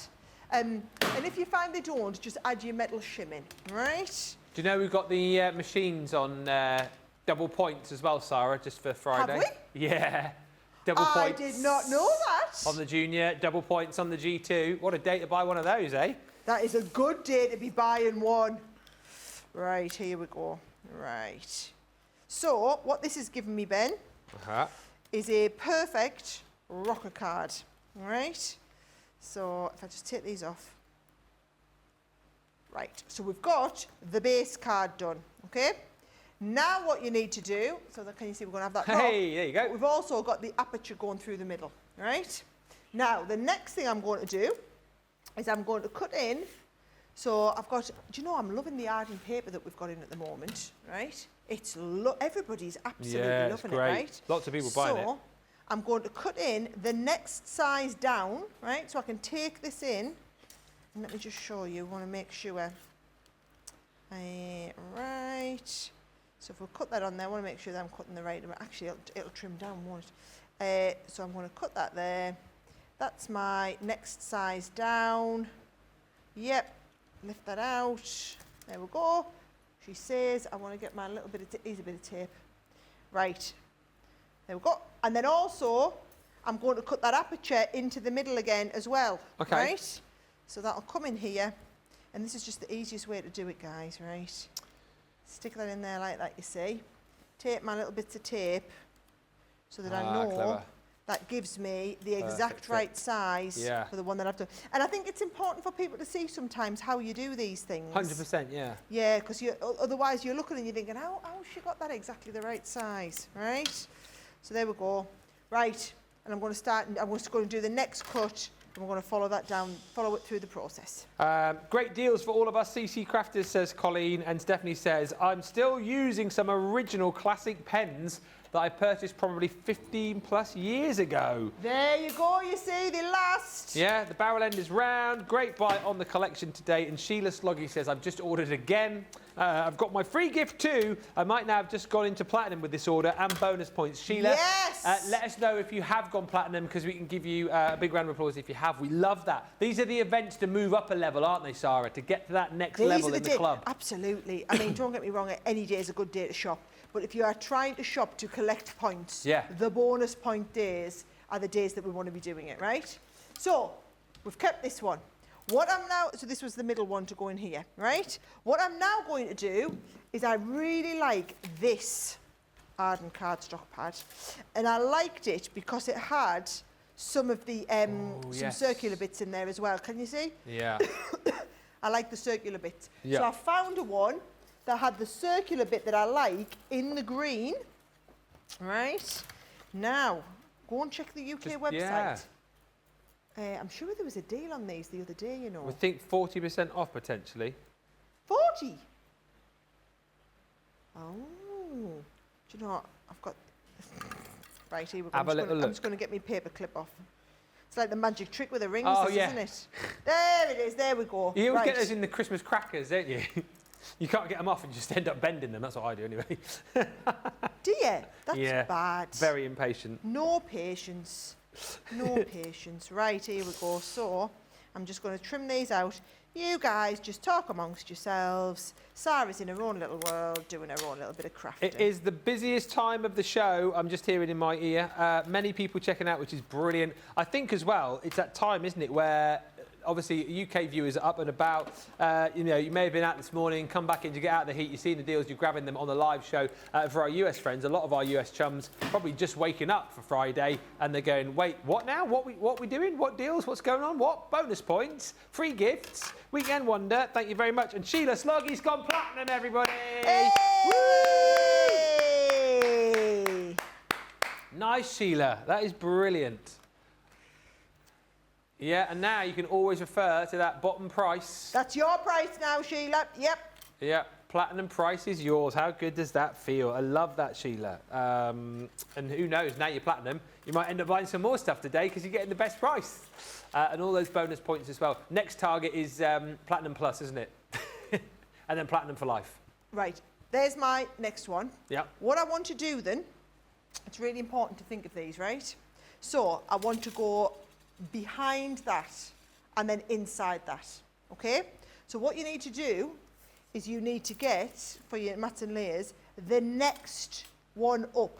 And if you find they don't, just add your metal shim in, right? Do you know we've got the machines on double points as well, Sarah, just for Friday? Have we? Yeah. Double points. I did not know that. On the Junior, double points on the G2. What a day to buy one of those, eh? That is a good day to be buying one. Right, here we go. Right. So, what this has given me, Ben, is a perfect rocker card. Right? So, if I just take these off. Right, so we've got the base card done, okay? Now what you need to do, so that, can you see we're going to have that Hey, there you go. But we've also got the aperture going through the middle, right? Now, the next thing I'm going to do is I'm going to cut in. So I've got, do you know, I'm loving the Arden paper that we've got in at the moment, right? It's, everybody's absolutely loving it, right? Lots of people buying it. So I'm going to cut in the next size down, right? So I can take this in, and let me just show you, I want to make sure. Right. So if we cut that on there, I want to make sure that I'm cutting the right amount. Actually, it'll trim down, won't it? So I'm going to cut that there. That's my next size down. Yep. Lift that out. There we go. She says, I want to get my little bit of, here's a bit of tape. Right. There we go. And then also, I'm going to cut that aperture into the middle again as well. Okay. Right? So that'll come in here. And this is just the easiest way to do it, guys, right? Stick that in there like that, you see. Tape my little bits of tape so that I know clever. that gives me the exact right size for the one that I've done. And I think it's important for people to see sometimes how you do these things. 100%, yeah. Yeah, because otherwise you're looking and you're thinking, how she got that exactly the right size, right? So there we go. Right, and I'm going to start, I'm just going to do the next cut. And we're going to follow that down, follow it through the process. Great deals for all of us CC crafters, says Colleen, and Stephanie says, I'm still using some original classic pens that I purchased probably 15 plus years ago. There you go, you see, they last. Yeah, the barrel end is round. Great buy on the collection today. And Sheila Sloggy says, I've just ordered again. I've got my free gift too. I might now have just gone into platinum with this order and bonus points. Sheila, yes! Let us know if you have gone platinum because we can give you a big round of applause if you have. We love that. These are the events to move up a level, aren't they, Sarah? To get to that next level in the club. Absolutely. I mean, don't get me wrong, any day is a good day to shop. But if you are trying to shop to collect points, the bonus point days are the days that we want to be doing it, right? So, we've kept this one. So this was the middle one to go in here, right? What I'm now going to do is I really like this Arden cardstock pad. And I liked it because it had some of the some circular bits in there as well. Can you see? Yeah. I like the circular bits. Yeah. So I found one that had the circular bit that I like in the green. Right. Now, go and check the UK website. Yeah. I'm sure there was a deal on these the other day, you know. We think 40% off potentially. 40? Oh. Do you know what? I've got... Right, here we go. Have a little look. I'm just going to get my paper clip off. It's like the magic trick with the rings, isn't it? There it is. There we go. You always get those in the Christmas crackers, don't you? You can't get them off and just end up bending them. That's what I do anyway. Do you? That's bad. Very impatient. No patience. No patience. Right, here we go. So, I'm just going to trim these out. You guys just talk amongst yourselves. Sarah's in her own little world, doing her own little bit of crafting. It is the busiest time of the show. I'm just hearing in my ear. Many people checking out, which is brilliant. I think as well, it's that time, isn't it, where obviously UK viewers are up and about. You know, you may have been out this morning, come back in to get out of the heat. You've seen the deals, you're grabbing them on the live show. For our US friends, a lot of our US chums probably just waking up for Friday and they're going, wait, what now? What we doing? What deals? What's going on? What? Bonus points? Free gifts? Weekend Wonder. Thank you very much. And Sheila Sloggy's gone platinum, everybody. Hey! Woo! Nice, Sheila. That is brilliant. Yeah, and now you can always refer to that bottom price. That's your price now, Sheila. Yep. Yeah, platinum price is yours. How good does that feel? I love that, Sheila. And who knows, now you're platinum, you might end up buying some more stuff today because you're getting the best price. And all those bonus points as well. Next target is Platinum Plus, isn't it? And then Platinum for life. Right, there's my next one. Yeah. What I want to do then, it's really important to think of these, right? So I want to go behind that and then inside that, okay? So what you need to do is you need to get, for your mats and layers, the next one up.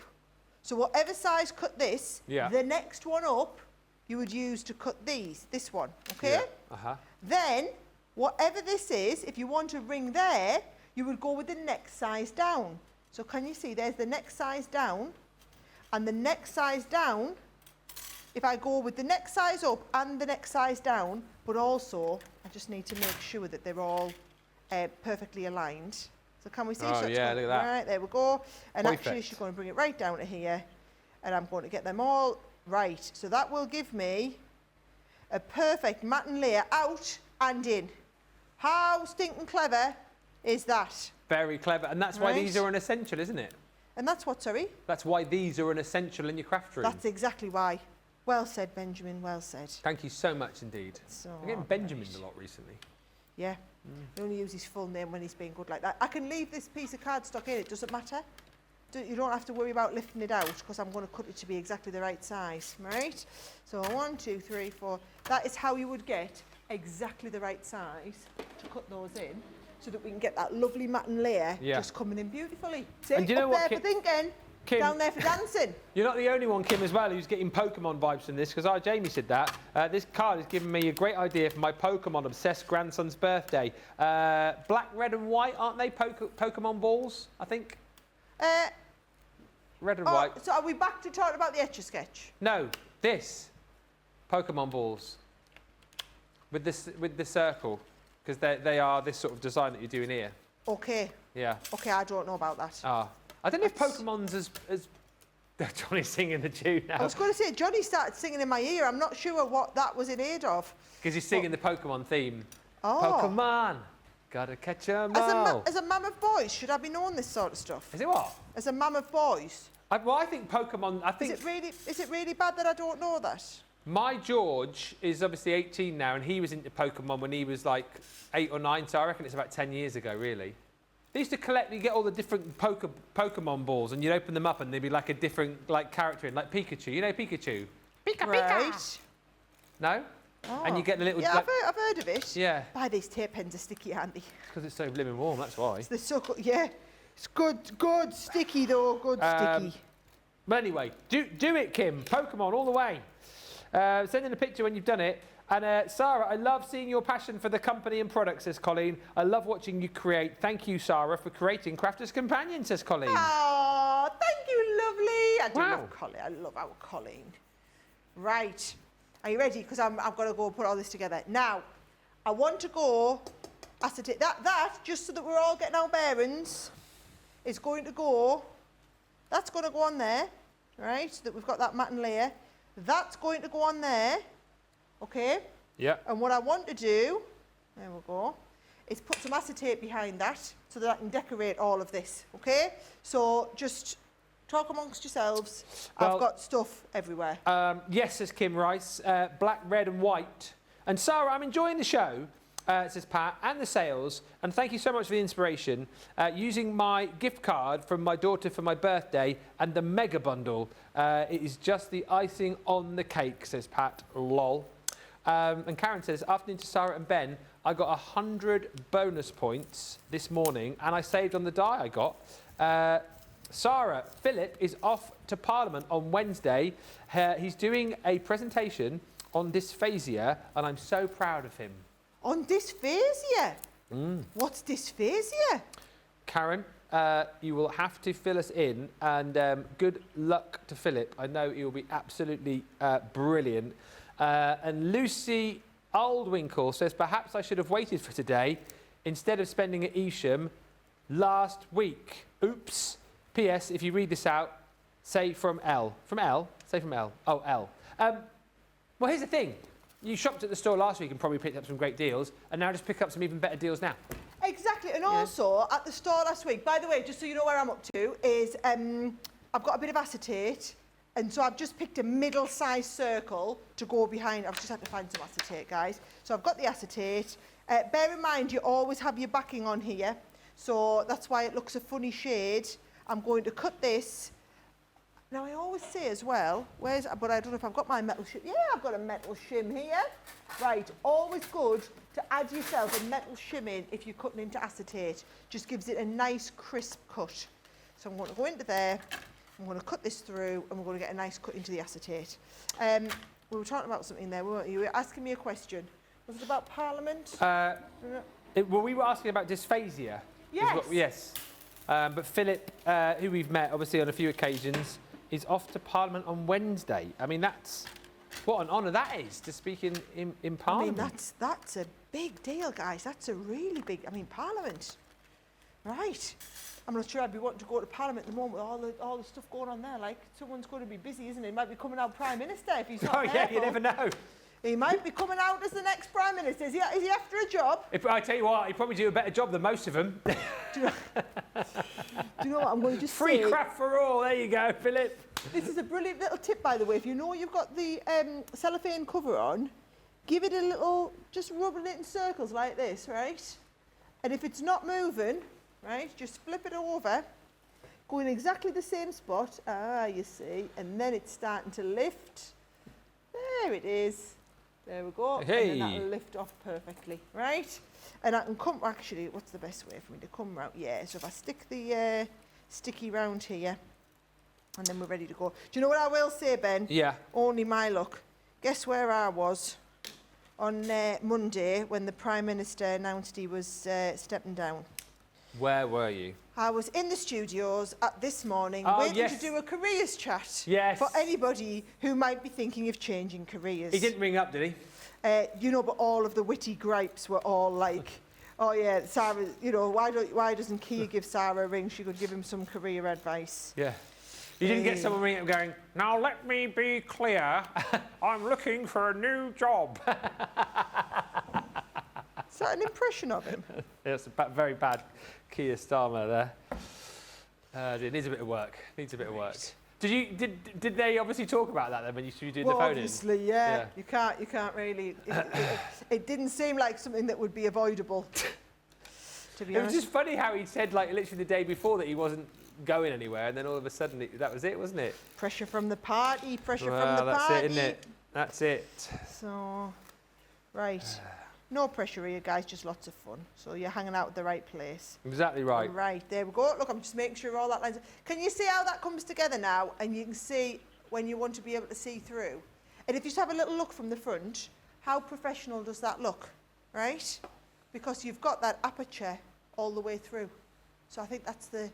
So whatever size cut this, the next one up, you would use to cut this one, okay? Yeah. Then, whatever this is, if you want a ring there, you would go with the next size down. So can you see, there's the next size down, and the next size down, if I go with the next size up and the next size down, but also I just need to make sure that they're all perfectly aligned. So can we see? Oh, yeah, look at that. Right, there we go. And Perfect. actually, she's going to bring it right down to here. And I'm going to get them all right. So that will give me a perfect matting layer out and in. How stinking clever is that? Very clever. And that's why Right. these are an essential, isn't it? And that's what, sorry? That's why these are an essential in your craft room. That's exactly why. Well said, Benjamin, well said. Thank you so much indeed. So, I'm getting Benjamined a lot recently. Yeah, he only uses his full name when he's being good like that. I can leave this piece of cardstock in, it doesn't matter. You don't have to worry about lifting it out because I'm going to cut it to be exactly the right size, right? So 1, 2, 3, 4. That is how you would get exactly the right size to cut those in so that we can get that lovely matting layer just coming in beautifully. See, and do you know up what, there for thinking, Kim, down there for dancing. You're not the only one, Kim, as well, who's getting Pokemon vibes from this, because Jamie said that. This card has given me a great idea for my Pokemon-obsessed grandson's birthday. Black, red and white, aren't they? Pokemon balls, I think? Red and white. So are we back to talking about the Etch-a-Sketch? No, this. Pokemon balls. With the circle, because they are this sort of design that you're doing here. Okay. Yeah. Okay, I don't know about that. I don't know if Pokemon's as Johnny's singing the tune now. I was going to say, Johnny started singing in my ear. I'm not sure what that was in aid of. Because he's singing the Pokemon theme. Oh. Pokemon, gotta catch 'em all. As a mum of boys, should I be knowing this sort of stuff? Is it what? As a mum of boys. I think Pokemon. Is it really bad that I don't know that? My George is obviously 18 now, and he was into Pokemon when he was like 8 or 9. So I reckon it's about 10 years ago, really. They used to collect, you get all the different Pokemon balls, and you'd open them up, and there'd be like a different like character in, like Pikachu. You know Pikachu? Pika Right. Pika. No? Oh. And you get the little. Yeah, like, I've heard of it. yeah. Buy these tape pens are sticky, aren't they? Because it's so blimmin' warm. That's why. They're so good. Yeah. It's good sticky though. Good sticky. But anyway, do it, Kim. Pokemon all the way. Send in a picture when you've done it. And Sara, I love seeing your passion for the company and products, says Colleen. I love watching you create. Thank you, Sara, for creating Crafter's Companion, says Colleen. Oh, thank you, lovely. I do Wow. love Colleen. I love our Colleen. Right. Are you ready? Because I've got to go put all this together. Now, I want to go acetate. That, just so that we're all getting our bearings, is going to go, that's going to go on there, right? So that we've got that matting layer. That's going to go on there. Okay? Yeah. And what I want to do, there we go, is put some acetate behind that so that I can decorate all of this, okay? So just talk amongst yourselves. Well, I've got stuff everywhere. Yes, says Kim Rice. Black, red and white. And Sara, I'm enjoying the show, says Pat, and the sales. And thank you so much for the inspiration. Using my gift card from my daughter for my birthday and the mega bundle. It is just the icing on the cake, says Pat. Lol. And Karen says, afternoon to Sara and Ben, I got 100 bonus points this morning and I saved on the die I got. Sara, Philip is off to Parliament on Wednesday. He's doing a presentation on dysphasia and I'm so proud of him. On dysphasia? What's dysphasia? Karen, you will have to fill us in and good luck to Philip. I know he will be absolutely brilliant. And Lucy Oldwinkle says, perhaps I should have waited for today instead of spending at Evesham last week. Oops. P.S. If you read this out, say from L. From L? Say from L. Oh, L. Well, here's the thing. You shopped at the store last week and probably picked up some great deals, and now just pick up some even better deals now. Exactly. And also, at the store last week, by the way, just so you know where I'm up to, is I've got a bit of acetate. And so I've just picked a middle-sized circle to go behind. I've just had to find some acetate, guys. So I've got the acetate. Bear in mind, you always have your backing on here. So that's why it looks a funny shade. I'm going to cut this. Now, I always say as well, but I don't know if I've got my metal shim. Yeah, I've got a metal shim here. Right, always good to add yourself a metal shim in if you're cutting into acetate. Just gives it a nice, crisp cut. So I'm going to go into there. I'm going to cut this through and we're going to get a nice cut into the acetate. We were talking about something there, weren't you? You were asking me a question. Was it about Parliament? Well, we were asking about dysphasia. Yes. Yes. But Philip, who we've met obviously on a few occasions, is off to Parliament on Wednesday. I mean, that's what an honour that is to speak in Parliament. I mean, that's a big deal, guys. That's a really big. I mean, Parliament. Right. I'm not sure I'd be wanting to go to Parliament at the moment with all the stuff going on there. Like, someone's going to be busy, isn't he? He might be coming out Prime Minister if he's not Oh, yeah, careful. you never know. He might be coming out as the next Prime Minister. Is he after a job? If I tell you what, he'd probably do a better job than most of them. Do you know what I'm going to just Free say? craft for all. There you go, Philip. This is a brilliant little tip, by the way. If you know you've got the cellophane cover on, give it a little, just rubbing it in circles like this, right? And if it's not moving, right, just flip it over, go in exactly the same spot. Ah, you see, and then it's starting to lift. There it is. There we go. Hey. And then that'll lift off perfectly, right? And I can come, actually, what's the best way for me to come round? Yeah, so if I stick the sticky round here, and then we're ready to go. Do you know what I will say, Ben? Yeah. Only my luck. Guess where I was on Monday when the Prime Minister announced he was stepping down? Where were you? I was in the studios this morning waiting yes. to do a careers chat Yes. for anybody who might be thinking of changing careers. He didn't ring up, did he? You know, but all of the witty gripes were all like, oh yeah, Sarah, you know, why doesn't Kia give Sarah a ring? She could give him some career advice. Yeah. You didn't get someone ringing up going, now let me be clear, I'm looking for a new job. Is that an impression of him? It's a very bad Keir Starmer there. It needs a bit of work. Needs a bit of work. Did they obviously talk about that then when you did the phone obviously, yeah. You can't really. It didn't seem like something that would be avoidable. To be It was honest. just funny how he said, like, literally the day before that he wasn't going anywhere, and then all of a sudden that was it, wasn't it? Pressure from the party. Pressure Well, from the that's party. it, isn't it? That's it. So, right. No pressure here, guys. Just lots of fun. So you're hanging out at the right place. Exactly right. Right, there we go. Look, I'm just making sure all that lines. Can you see how that comes together now? And you can see when you want to be able to see through. And if you just have a little look from the front, how professional does that look, right? Because you've got that aperture all the way through. So I think that's the.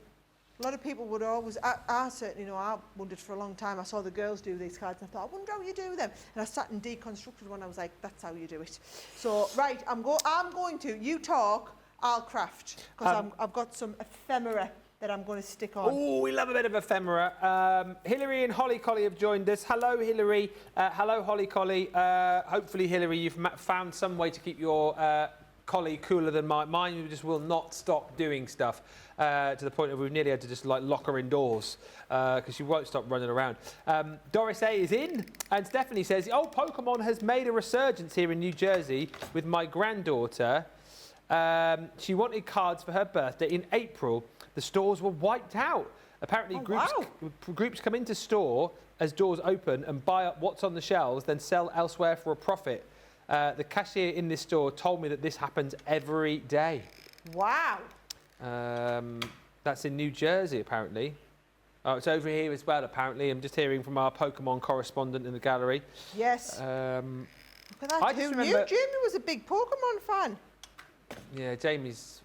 A lot of people would always. I certainly know. I wondered for a long time. I saw the girls do these cards, and I thought, I wonder how you do them. And I sat and deconstructed one. I was like, that's how you do it. So right, I'm going to. You talk. I'll craft because I've got some ephemera that I'm going to stick on. Oh, we love a bit of ephemera. Hillary and Holly Collie have joined us. Hello, Hillary. Hello, Holly Collie. Hopefully, Hillary, you've found some way to keep your collie cooler than mine. Mine just will not stop doing stuff to the point of we've nearly had to just like lock her indoors because she won't stop running around. Doris A is in, and Stephanie says, "Oh, Pokemon has made a resurgence here in New Jersey with my granddaughter. She wanted cards for her birthday in April. The stores were wiped out. Apparently, groups come into store as doors open and buy up what's on the shelves, then sell elsewhere for a profit. The cashier in this store told me that this happens every day." Wow. That's in New Jersey, apparently. Oh, it's over here as well, apparently. I'm just hearing from our Pokemon correspondent in the gallery. Yes. Look at that. Who knew? Jamie was a big Pokemon fan. Yeah, Jamie's,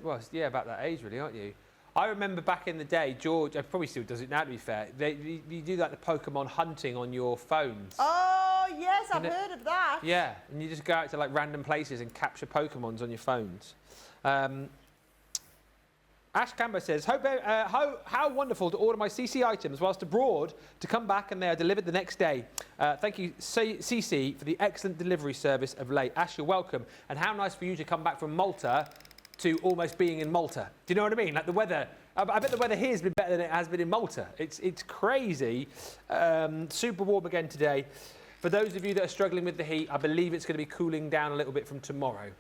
well, yeah, about that age, really, aren't you? I remember back in the day, George, probably still does it now, to be fair. You do like the Pokemon hunting on your phones. Oh, yes, I've heard of that. Yeah, and you just go out to like random places and capture Pokemons on your phones. Ash Camber says, how wonderful to order my CC items whilst abroad to come back and they are delivered the next day. Thank you, CC, for the excellent delivery service of late. Ash, you're welcome. And how nice for you to come back from Malta to almost being in Malta. Do you know what I mean? Like the weather, I bet the weather here has been better than it has been in Malta. It's crazy. Super warm again today. For those of you that are struggling with the heat, I believe it's going to be cooling down a little bit from tomorrow.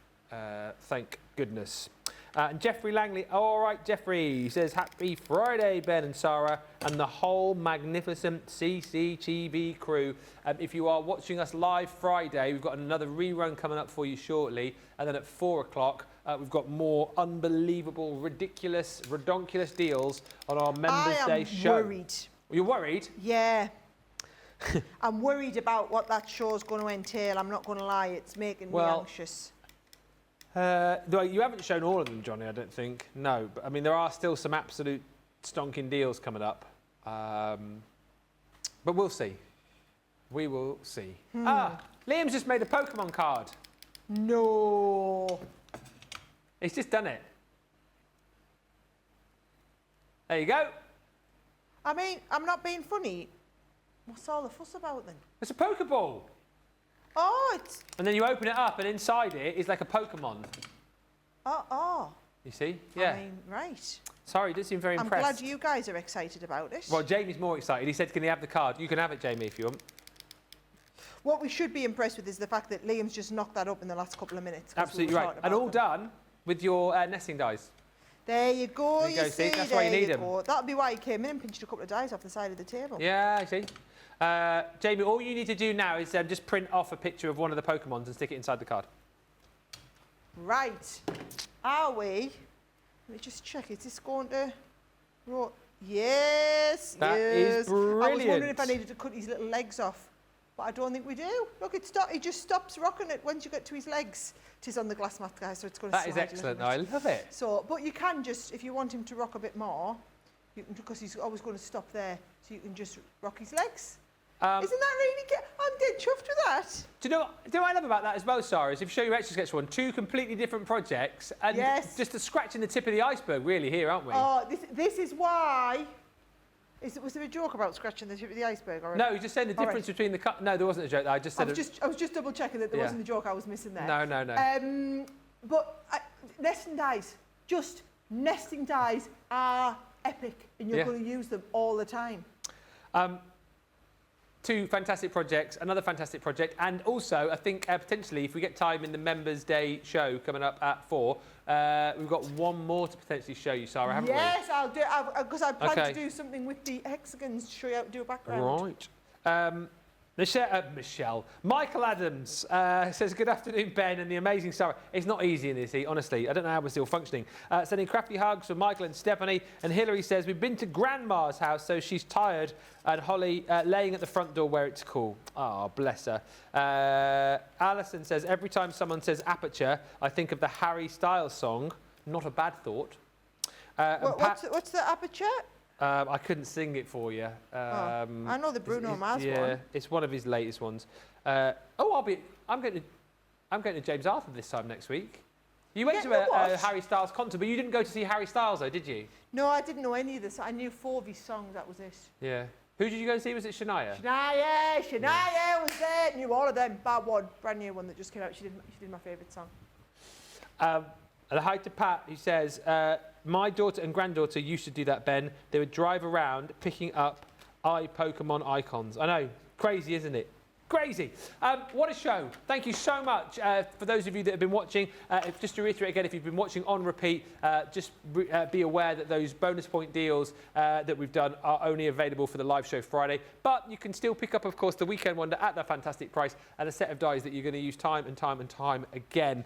Thank goodness. And Jeffrey Langley, all right, Jeffrey, says, happy Friday, Ben and Sara, and the whole magnificent CCTV crew. If you are watching us live Friday, we've got another rerun coming up for you shortly. And then at 4 o'clock, we've got more unbelievable, ridiculous, redonkulous deals on our Members Day show. I'm worried. You're worried? Yeah. I'm worried about what that show's going to entail. I'm not going to lie. It's making me anxious. You haven't shown all of them, Johnny, I don't think. No, but I mean, there are still some absolute stonking deals coming up. But we'll see. We will see. Liam's just made a Pokemon card. No. He's just done it. There you go. I mean, I'm not being funny. What's all the fuss about then? It's a Pokeball. Oh, it's... And then you open it up and inside it is like a Pokemon. Oh. You see? Yeah. I mean, right. Sorry, you didn't seem very impressed. I'm glad you guys are excited about it. Well, Jamie's more excited. He said, can he have the card? You can have it, Jamie, if you want. What we should be impressed with is the fact that Liam's just knocked that up in the last couple of minutes. Absolutely right. And all done with your nesting dies. There you go, There you go, see? That's why you need them. That'll be why he came in and pinched a couple of dies off the side of the table. Yeah, I see. Jamie, all you need to do now is just print off a picture of one of the Pokemons and stick it inside the card. Right. Are we? Let me just check. Is this going to... Yes. That is brilliant. I was wondering if I needed to cut his little legs off, but I don't think we do. Look, he just stops rocking it once you get to his legs. It is on the glass mat, guys, so it's going to slide. That is excellent. I love it. So, but you can just, if you want him to rock a bit more, you can, because he's always going to stop there, so you can just rock his legs. Isn't that really good? I'm dead chuffed with that. Do you know what I love about that as well, Sarah, is if you show your Extra Sketch one, two completely different projects, and just a scratching the tip of the iceberg, really, here, aren't we? Oh, this is why... Was there a joke about scratching the tip of the iceberg? Or no, you just saying the difference between the... No, there wasn't a joke. I just said... I was just double checking that there wasn't a joke I was missing there. No. But nesting dies, just nesting dies are epic, and you're going to use them all the time. Two fantastic projects, another fantastic project, and also I think potentially if we get time in the Members' Day show coming up at 4, we've got one more to potentially show you, Sarah, haven't we? Yes, I'll do it, because I plan to do something with the hexagons to show you how to do a background. Right. Michael Adams says, good afternoon, Ben and the amazing Sarah. It's not easy in this heat, honestly. I don't know how we're still functioning. Sending crafty hugs from Michael and Stephanie. And Hilary says, we've been to Grandma's house, so she's tired. And Holly laying at the front door where it's cool. Oh, bless her. Alison says, every time someone says aperture, I think of the Harry Styles song. Not a bad thought. What's the aperture? I couldn't sing it for you. I know the Bruno Mars one. Yeah, it's one of his latest ones. I'm going to James Arthur this time next week. You went to a Harry Styles concert, but you didn't go to see Harry Styles, though, did you? No, I didn't know any of this. I knew 4 of his songs. That was it. Yeah. Who did you go see? Was it Shania? Shania was there. Knew all of them. Bar one, brand new one that just came out. She did my favourite song. And hi to Pat, who says, my daughter and granddaughter used to do that, Ben. They would drive around picking up Pokemon icons. I know, crazy, isn't it? Crazy. What a show. Thank you so much for those of you that have been watching. Just to reiterate again, if you've been watching on repeat, just be aware that those bonus point deals that we've done are only available for the live show Friday. But you can still pick up, of course, the Weekend Wonder at that fantastic price and a set of dies that you're going to use time and time and time again.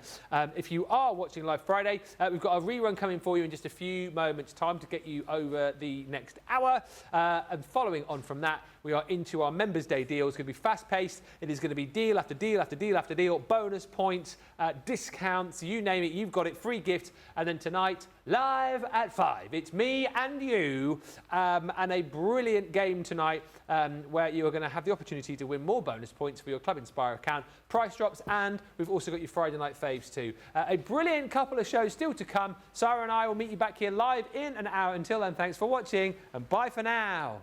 If you are watching live Friday, we've got a rerun coming for you in just a few moments' time to get you over the next hour. And following on from that, we are into our Members' Day deal. It's going to be fast-paced. It is going to be deal after deal after deal after deal, bonus points, discounts, you name it, you've got it, free gift. And then tonight, live at 5, it's me and you, and a brilliant game tonight where you are going to have the opportunity to win more bonus points for your Club Inspire account, price drops, and we've also got your Friday Night Faves too. A brilliant couple of shows still to come. Sarah and I will meet you back here live in an hour. Until then, thanks for watching, and bye for now.